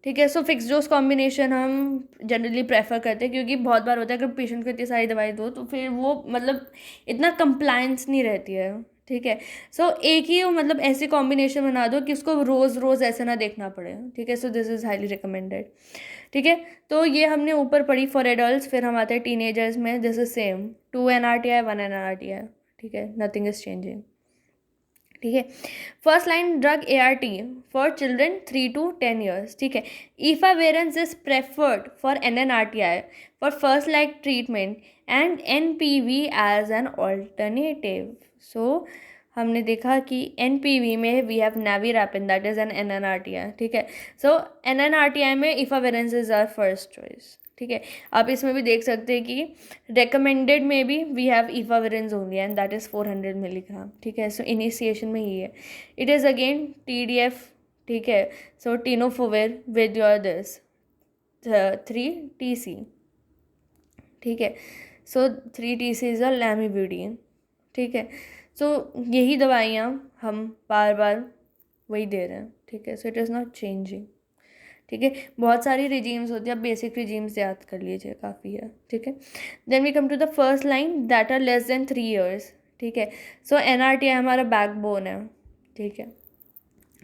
ठीक है। सो फिक्स डोज कॉम्बिनेशन हम जनरली प्रेफर करते हैं क्योंकि बहुत बार होता है अगर पेशेंट को इतनी सारी दवाई दो तो फिर वो मतलब इतना कंप्लायंस नहीं रहती है, ठीक है। सो एक ही मतलब ऐसी कॉम्बिनेशन बना दो कि उसको रोज़ रोज़ ऐसे ना देखना पड़े, ठीक है। So this is highly recommended, ठीक है। तो ये हमने ऊपर पढ़ी फॉर एडल्ट। फिर हम आते हैं टीनेजर्स में, this is same 2 NRTI 1 NRTI, ठीक है, नथिंग इज चेंजिंग, ठीक है। First line drug ART for children 3 to 10 years, ठीक है। Efavirenz is preferred for NNRTI for first line treatment and NPV as an alternative. सो हमने देखा कि NPV में we have nevirapine that is an NNRTI, ठीक है। सो NNRTI में efavirenz is our first choice, ठीक है। आप इसमें भी देख सकते हैं कि रेकमेंडेड में भी we have efavirenz only and that is 400 milligram, ठीक है। सो इनिशिएशन में ही है। इट इज़ अगेन TDF, ठीक है। So tenofovir with your this 3TC, ठीक है। सो 3TC इज़ अ लैमिविडिन, ठीक है। सो यही दवाइयाँ हम बार बार वही दे रहे हैं, ठीक है। So it is not changing, ठीक है। बहुत सारी रिजीम्स होती है, आप बेसिक रिजीम्स याद कर लीजिए, काफ़ी है, ठीक है। Then we come to the first line that are less than 3 years, ठीक है। सो NRTI हमारा बैकबोन है, ठीक है,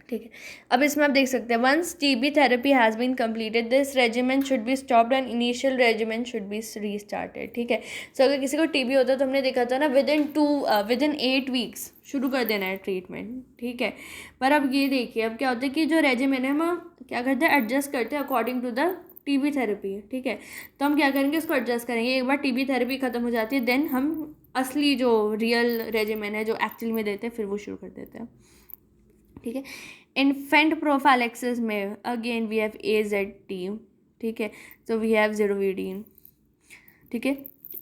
ठीक है। अब इसमें आप देख सकते हैं once TB therapy has been completed this regimen should be stopped and initial regimen should be restarted, ठीक है। सो अगर किसी को TB होता है तो हमने देखा था ना विदिन 8 weeks शुरू कर देना है ट्रीटमेंट, ठीक है। पर अब ये देखिए अब क्या होता है कि जो रेजिमेंट है हम क्या करते हैं, एडजस्ट करते हैं according to the TB therapy, ठीक है। तो हम क्या करेंगे, उसको एडजस्ट करेंगे। एक बार TB थेरेपी ख़त्म हो जाती है देन हम असली जो रियल रेजिमेंट है जो एक्चुअली में देते हैं फिर वो शुरू कर देते हैं, ठीक है। इन्फेंट प्रोफाइलेक्सिस में अगेन वी हैव AZT, ठीक है। सो वी हैव ज़िरोविडीन, ठीक है,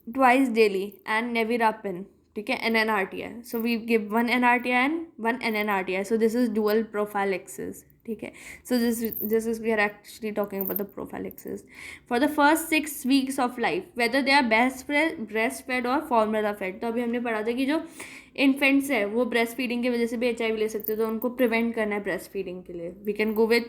ट्वाइस डेली एंड नेविरापिन, ठीक है, NNRTI. So we give 1 NRTI and 1 NNRTI. So this is dual prophylaxis, ठीक है। So this is we are actually talking about the prophylaxis for the first 6 weeks of life whether they are breast fed और formula fed. तो अभी हमने पढ़ा था कि जो इन्फेंट्स है वो ब्रेस्ट फीडिंग की वजह से भी HIV ले सकते हो, तो उनको प्रिवेंट करना है ब्रेस्ट फीडिंग के लिए। We can go with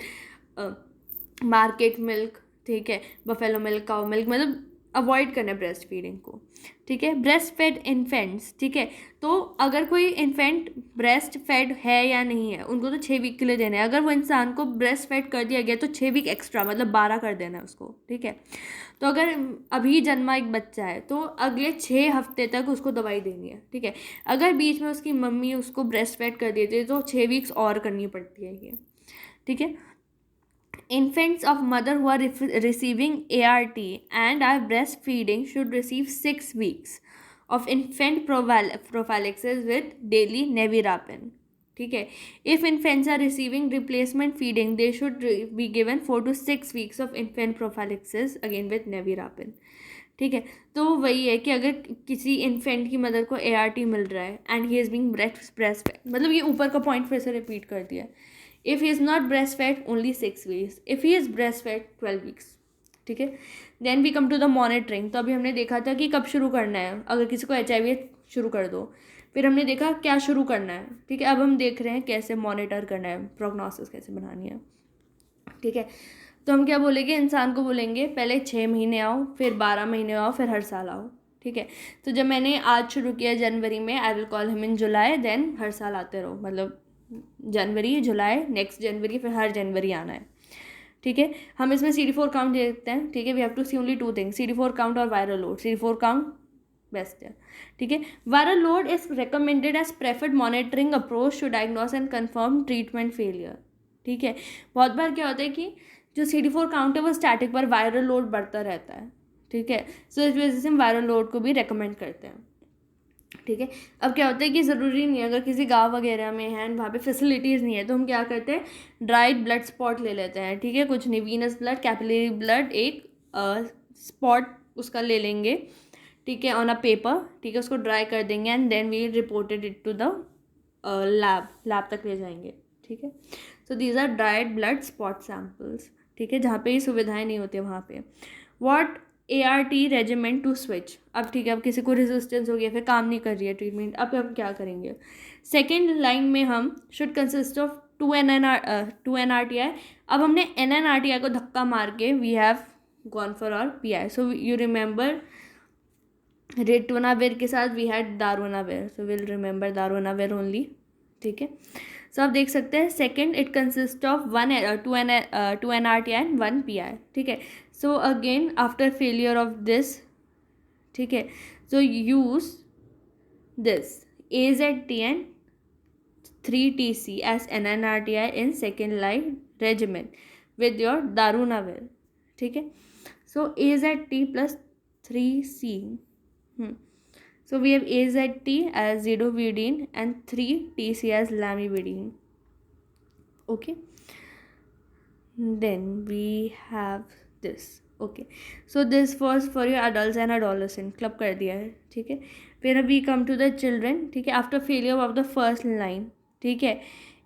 market milk, ठीक है, बफेलो मिल्क, काउ मिल्क, मतलब अवॉइड करना है ब्रेस्ट फीडिंग को, ठीक है। ब्रेस्ट फेड इन्फेंट्स, ठीक है। तो अगर कोई इन्फेंट ब्रेस्ट फेड है या नहीं है उनको तो 6 week के लिए देना है। अगर वो इंसान को ब्रेस्ट फेड कर दिया गया तो 6 week एक्स्ट्रा मतलब 12 कर देना है उसको, ठीक है। तो अगर अभी जन्मा एक बच्चा है तो अगले 6 हफ्ते तक उसको दवाई देनी है, ठीक है। अगर बीच में उसकी मम्मी उसको ब्रेस्ट फेड कर देती है तो 6 weeks और करनी पड़ती है ये, ठीक है। Infants of mother who are receiving ART and are breastfeeding should receive 6 weeks of infant prophylaxis with daily nevirapine, ठीक है। If infants are receiving replacement feeding they should be given 4 to 6 weeks of infant prophylaxis again with nevirapine, ठीक है। तो वही है कि अगर किसी इन्फेंट की मदर को ART मिल रहा है and he is being breast मतलब ये ऊपर का पॉइंट फिर से रिपीट कर दिया। If he is not breast fed only 6 weeks, if he is breast fed 12 weeks, ठीक है। Then we come to the monitoring. तो अभी हमने देखा था कि कब शुरू करना है, अगर किसी को HIV शुरू कर दो, फिर हमने देखा क्या शुरू करना है, ठीक है। अब हम देख रहे हैं कैसे मॉनिटर करना है, प्रोग्नोसिस कैसे बनानी है, ठीक है। तो हम क्या बोलेंगे, इंसान को बोलेंगे पहले 6 महीने आओ, फिर 12 महीने आओ, फिर हर साल आओ, ठीक है। तो जब मैंने आज शुरू किया जनवरी में, I will call him in July, then हर साल आते रहो, मतलब जनवरी, जुलाई, नेक्स्ट जनवरी, फिर हर जनवरी आना है, ठीक है। हम इसमें CD4 काउंट देखते हैं, ठीक है। We have to see only 2 things, CD4 count और viral load. CD4 count best है, ठीक है। Viral load is recommended as preferred monitoring approach to diagnose and confirm treatment failure, ठीक है। बहुत बार क्या होता है कि जो CD4 काउंट है वो स्टैटिक पर वायरल लोड बढ़ता रहता है, ठीक है। सो इस वजह से हम वायरल लोड को भी रेकमेंड करते हैं, ठीक है। अब क्या होता है कि ज़रूरी नहीं है, अगर किसी गाँव वगैरह में है वहाँ पे फैसिलिटीज़ नहीं है तो हम क्या करते हैं, ड्राइड ब्लड स्पॉट ले लेते हैं, ठीक है। कुछ नहीं, वीनस ब्लड, कैपिलरी ब्लड, एक स्पॉट उसका ले लेंगे, ठीक है, ऑन अ पेपर, ठीक है। उसको ड्राई कर देंगे and then we reported it to the lab तक ले जाएंगे, ठीक है। So these are dried blood spot samples, ठीक है, जहाँ पे ये सुविधाएं नहीं होती वहाँ पे। What ART regimen to switch. अब ठीक है, अब किसी को रेजिस्टेंस हो गया, फिर काम नहीं कर रही है ट्रीटमेंट, अब हम क्या करेंगे। सेकेंड लाइन में हम शुड कंसिस्ट ऑफ 2 NRTI। अब हमने NNRTI को धक्का मार के we have gone for our PI। So you remember ritonavir के साथ we had darunavir, so will remember darunavir only, ठीक है। सो आप देख सकते हैं second it consist of 2 NRTI and 1 PI, ठीक है। So again after failure of this, ठीक है, so use this AZT and 3 TC as NNRTI in second line regimen with your darunavir. ठीक है, so AZT plus 3C. So we have AZT as zidovudine and 3 TC as lamivudine. Okay, then we have this. Okay, so this was for your adult and adolescent, club कर दिया है. ठीक है, फिर we come to the children. ठीक है, after failure of the first line. ठीक है,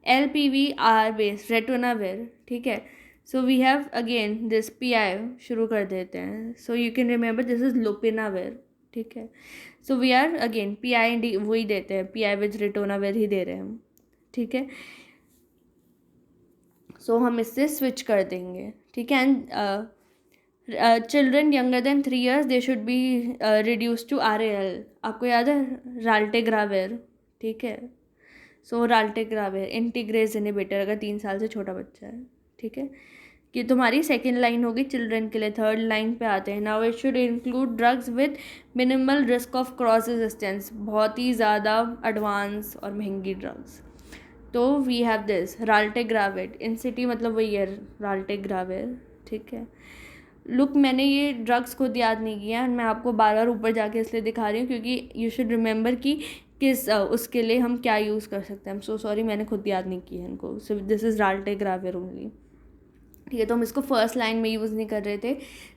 LPVR बेस्ड रेटोनाविर. ठीक है, so we have again this PI शुरू कर देते हैं. So you can remember this is lopinavir. ठीक है, so we are again PI वही देते हैं, PI विद रेटोनाविर ही दे रहे हैं हम. ठीक है, सो हम इससे स्विच कर देंगे. ठीक है, and children younger than 3 years they should be reduce to RAL. आपको याद है राल्टेग्राविर. ठीक है, सो राल्टेग्राविर इंटीग्रेज इनहिबिटर अगर 3 साल से छोटा बच्चा है. ठीक है, कि तुम्हारी सेकेंड लाइन होगी चिल्ड्रन के लिए. थर्ड लाइन पे आते हैं. Now it should include drugs with minimal risk of cross resistance, बहुत ही ज़्यादा एडवांस और महंगी ड्रग्स. तो वी हैव दिस राल्टेग्राविर. INCITI मतलब वही है राल्टेग्राविर. ठीक है, लुक मैंने ये ड्रग्स खुद याद नहीं किया, मैं आपको बार बार ऊपर जाके इसलिए दिखा रही हूँ क्योंकि यू शुड रिमेंबर कि किस उसके लिए हम क्या यूज़ कर सकते हैं. आई एम सो सॉरी, मैंने खुद याद नहीं किया इनको. So this is raltegravir only. ठीक है, तो हम इसको फर्स्ट लाइन में यूज़ नहीं कर रहे थे.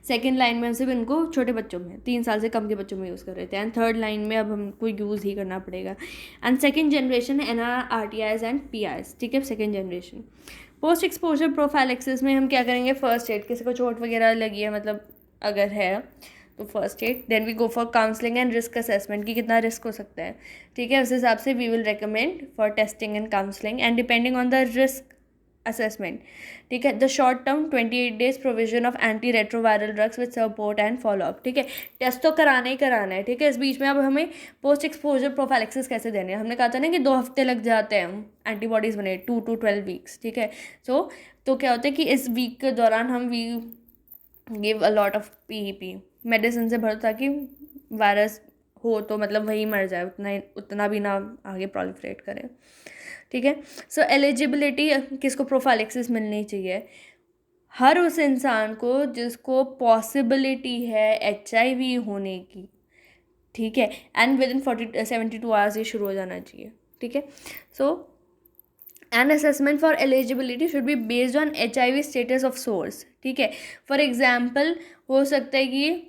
सेकेंड लाइन में हम सिर्फ इनको छोटे बच्चों में 3 साल से कम के बच्चों में यूज़ कर रहे थे. एंड थर्ड लाइन में अब हमको यूज़ ही करना पड़ेगा. And second generation NRTIs and PIs. ठीक है, second generation. Post exposure prophylaxis में हम क्या करेंगे, फर्स्ट एड. किसी को चोट वगैरह लगी है, मतलब अगर है तो first aid. Then we go for counselling and risk assessment कि कितना रिस्क हो सकता है. ठीक है, उस हिसाब से we will recommend for testing and counselling and depending on the risk assessment. ठीक है, the short term 28 days provision of anti retroviral drugs with support and follow up. ठीक है, टेस्ट तो कराना ही कराना है. ठीक है, इस बीच में अब हमें पोस्ट एक्सपोजर प्रोफाइलेक्सिस कैसे देने हैं. हमने कहा था ना कि 2 हफ्ते लग जाते हैं हम एंटीबॉडीज़ बने, 2 to 12 weeks. ठीक है, तो क्या होता है कि इस वीक के दौरान हम we give a lot of PEP medicine से भरो ताकि वायरस हो तो मतलब वही मर जाए, उतना भी ना आगे प्रोलिफरेट करे. ठीक है, सो एलिजिबिलिटी किसको प्रोफाइलेक्सिस मिलनी चाहिए, हर उस इंसान को जिसको पॉसिबिलिटी है HIV होने की. ठीक है, एंड विद इन 72 hours ये शुरू हो जाना चाहिए. ठीक है, so an assessment for eligibility should be based on HIV status of source. ठीक है, फॉर एग्जाम्पल हो सकता है कि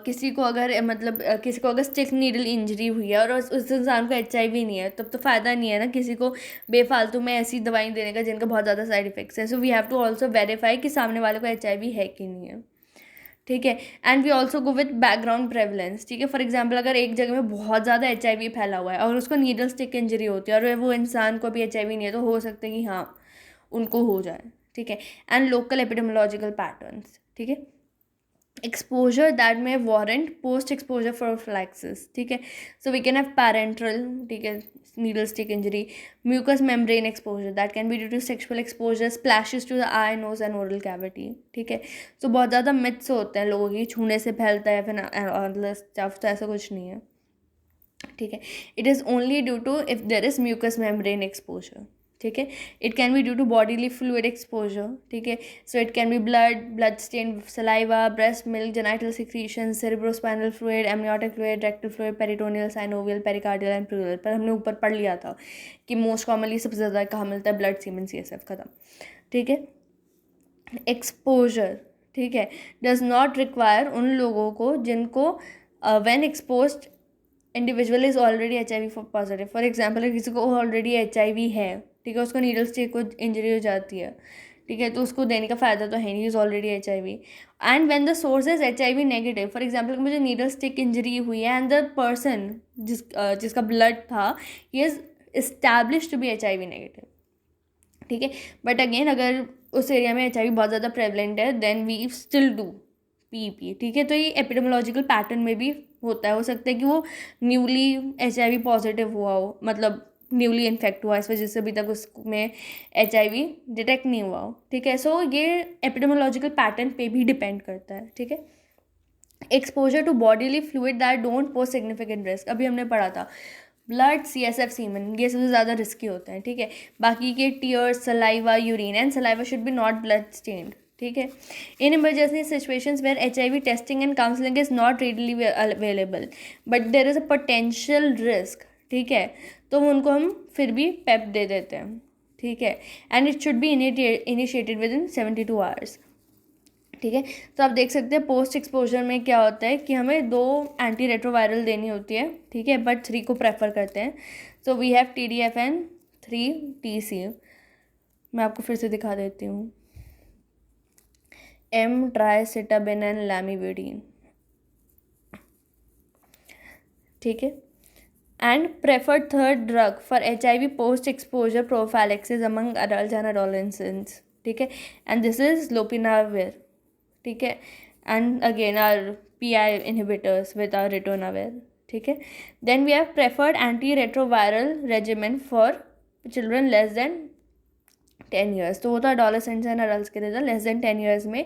किसी को अगर स्टिक नीडल इंजरी हुई है और उस इंसान को HIV नहीं है, तब तो फ़ायदा नहीं है ना किसी को बेफालतू में ऐसी दवाई देने का जिनका बहुत ज़्यादा साइड इफ़ेक्ट्स है. So we have to also verify कि सामने वाले को HIV है कि नहीं है. ठीक है, and we also go with background prevalence. ठीक है, फॉर एग्जाम्पल अगर एक जगह में बहुत ज़्यादा HIV फैला हुआ है और उसको नीडल स्टिक इंजरी होती है और वो इंसान को भी HIV नहीं है, तो हो सकता है कि हाँ उनको हो जाए. ठीक है, एंड लोकल एपिडेमियोलॉजिकल पैटर्न्स. ठीक है, exposure that may warrant post exposure prophylaxis. ठीक है, so we can have parenteral. ठीक है, needle stick injury, mucous membrane exposure that can be due to sexual exposure, splashes to the eye, nose and oral cavity. ठीक है, सो बहुत ज़्यादा myths होते हैं लोगों की, छूने से फैलता है फिर स्टफ, तो ऐसा कुछ नहीं है. ठीक है, it is only due to if there is mucous membrane exposure. ठीक है, it can be due to bodily fluid exposure. ठीक है, so it can be blood stain saliva, breast milk, genital secretion, cerebrospinal fluid, amniotic fluid, rectal fluid, peritoneal, synovial, pericardial and pleural. पर हमने ऊपर पढ़ लिया था कि मोस्ट कॉमनली सबसे ज़्यादा कहाँ मिलता है, ब्लड, सीमेन, CSF. खत्म. ठीक है, एक्सपोजर. ठीक है, डज नॉट रिक्वायर उन लोगों को जिनको when exposed individual is already HIV positive. For example किसी को ऑलरेडी HIV है, ठीक है, उसको नीडल स्टिक को इंजरी हो जाती है. ठीक है, तो उसको देने का फ़ायदा तो है नहीं, is already HIV. And when the source is HIV negative, for example मुझे नीडल स्टिक इंजरी हुई है एंड द पर्सन जिसका ब्लड था he is establish to be HIV negative. ठीक है, बट अगेन अगर उस एरिया में HIV बहुत ज़्यादा प्रेवलेंट है then we still do PEP. ठीक है, तो ये एपिडेमियोलॉजिकल पैटर्न में भी होता है. हो सकता है कि वो न्यूली HIV पॉजिटिव हुआ हो, मतलब न्यूली इन्फेक्ट हुआ, इस वजह से अभी तक उसमें HIV डिटेक्ट नहीं हुआ हो. ठीक है, सो ये एपिडेमियोलॉजिकल पैटर्न पे भी डिपेंड करता है. ठीक है, exposure to bodily fluid that don't pose significant risk. अभी हमने पढ़ा था ब्लड, CSF, सीमन, ये सबसे ज़्यादा रिस्की होते हैं, ठीक है। बाकी के tears, saliva, urine and saliva should be not blood stained, ठीक है। In emergency situations where HIV testing and counselling is not readily available but there is a potential risk, ठीक है, तो उनको हम फिर भी पेप दे देते हैं, ठीक है। And it should be initiated with in 72 hours, ठीक है। तो आप देख सकते हैं पोस्ट एक्सपोजर में क्या होता है कि हमें 2 एंटी रेट्रोवायरल देनी होती है, ठीक है, बट 3 को प्रेफर करते हैं। So we have TDF and 3 TC। मैं आपको फिर से दिखा देती हूँ, एमट्राइसिटाबिन एंड लैमिविडीन, ठीक है। And preferred third drug for HIV post exposure prophylaxis among adult and adolescents, ठीक है, एंड दिस इज लोपिनाविर, ठीक है, and again are PI inhibitors with r ritonavir, ठीक है। Then we have preferred anti retroviral regimen for children less than 10 years, तो वो तो adolescents and adults के लिए था। लेस देन 10 ईयर्स में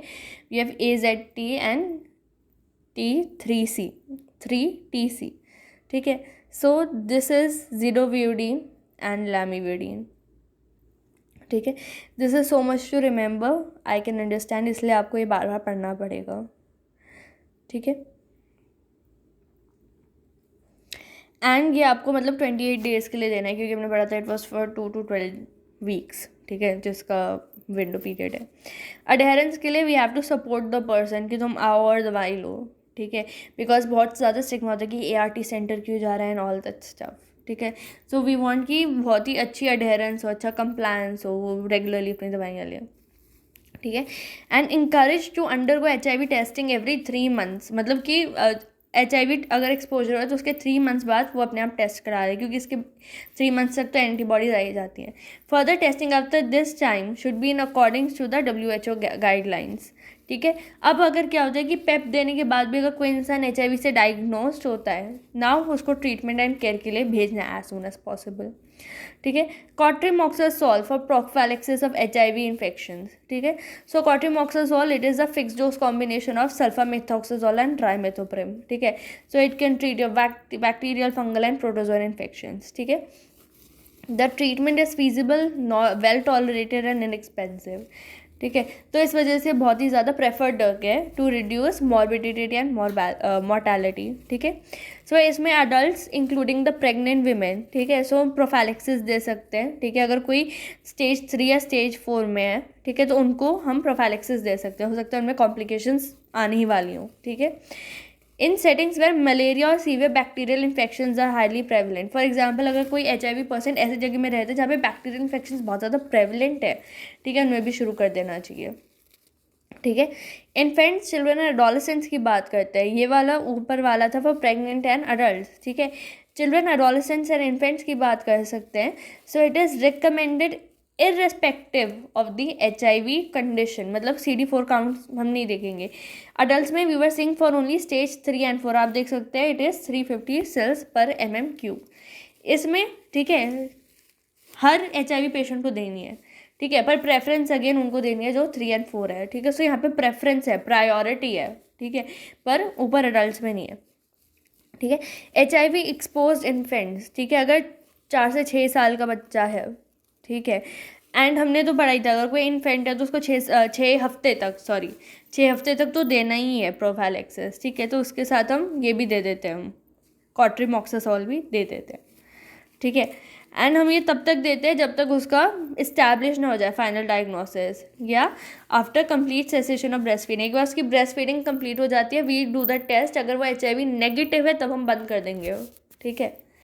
we have AZT and T3TC, ठीक है। So this is zidovudine and lamivudine, ठीक है। This is so much to remember, I can understand, इसलिए आपको ये बार बार पढ़ना पड़ेगा, ठीक है। एंड ये आपको मतलब 28 डेज़ के लिए देना है, क्योंकि हमने पढ़ा था it was for 2 to 12 weeks, ठीक है, जिसका विंडो पीरियड है। अडेरेंस के लिए we have to support the person कि तुम आओ और दवाई लो, ठीक है, बिकॉज बहुत ज़्यादा स्टिग्मा होता है कि ART सेंटर क्यों जा रहा है एंड ऑल दैट स्टफ, ठीक है। सो वी वांट कि बहुत ही अच्छी अडेरेंस हो, अच्छा कंप्लायंस हो, वो रेगुलरली अपनी दवाइयाँ लें, ठीक है। And encourage to undergo HIV testing every 3 months, मतलब कि HIV अगर एक्सपोजर हो तो उसके 3 months बाद वो अपने आप टेस्ट करा रहे, क्योंकि इसके 3 months तक तो एंटीबॉडीज आई जाती हैं। Further testing after this time should be in according to the WHO guidelines, ठीक है। अब अगर क्या होता है कि पेप देने के बाद भी अगर कोई इंसान HIV से डायग्नोस्ड होता है, नाउ उसको ट्रीटमेंट एंड केयर के लिए भेजना है एज सून एज पॉसिबल, ठीक है। Cotrimoxazole for prophylaxis of HIV infections, ठीक है। So cotrimoxazole it is a fix dose combination of sulfamethoxazole and trimethoprim, ठीक है। So it can treat your bacterial, fungal and protozoa infections, ठीक है। The treatment is feasible, well tolerated and inexpensive, ठीक है। तो इस वजह से बहुत ही ज़्यादा प्रेफर्ड ड्रग है to reduce morbidity and mortality, ठीक है। सो इसमें adults including the pregnant women, ठीक है, सो प्रोफाइलेक्सिस दे सकते हैं, ठीक है। अगर कोई स्टेज 3 या स्टेज 4 में है, ठीक है, तो उनको हम प्रोफाइलेक्सिस दे सकते हैं, हो सकता है उनमें कॉम्प्लिकेशंस आने ही वाली हों, ठीक है। इन सेटिंग्स वेयर मलेरिया और severe bacterial infections are highly prevalent, for example अगर कोई HIV पर्सन ऐसी जगह में रहता है जहाँ पे बैक्टीरियल इन्फेक्शंस बहुत ज़्यादा प्रेवलेंट है, ठीक है, उनमें भी शुरू कर देना चाहिए, ठीक है। इन्फेंट्स, चिल्ड्रन एंड एडोलेसेंट्स की बात करते हैं, ये वाला ऊपर वाला था फॉर प्रेग्नेंट एंड अडल्ट, ठीक है। चिल्ड्रन, एडोलेसेंट्स एंड इन्फेंट्स की बात कर सकते हैं। So it is recommended irrespective of the HIV condition, मतलब CD4 काउंट हम नहीं देखेंगे। अडल्ट में we were seeing for only stage 3 and 4, आप देख सकते हैं it is 350 cells per mm³। इसमें, ठीक है, हर HIV पेशेंट को देनी है, ठीक है, पर प्रेफरेंस अगेन उनको देनी है जो 3 and 4 है, ठीक है। सो यहाँ पे प्रेफरेंस है, प्रायोरिटी है, ठीक है, पर ऊपर अडल्ट में नहीं है, ठीक है। HIV एक्सपोज्ड इन्फेंट्स, ठीक है, अगर 4 से 6 साल का बच्चा है, ठीक है, एंड हमने तो पढ़ाई था अगर कोई इन्फेंट है तो उसको 6 हफ्ते तक तो देना ही है प्रोफाइलेक्सिस, ठीक है। तो उसके साथ हम ये भी दे देते हैं, हम कॉट्रीमॉक्सासोल भी दे देते हैं, ठीक है। एंड हम ये तब तक देते हैं जब तक उसका इस्टेब्लिश ना हो जाए फाइनल डायग्नोसिस, या after complete cessation of breast feeding. एक बार उसकी ब्रेस्ट फीडिंग कंप्लीट हो जाती है, वी डू द टेस्ट, अगर वो HIV नेगेटिव है तब हम बंद कर देंगे, ठीक है।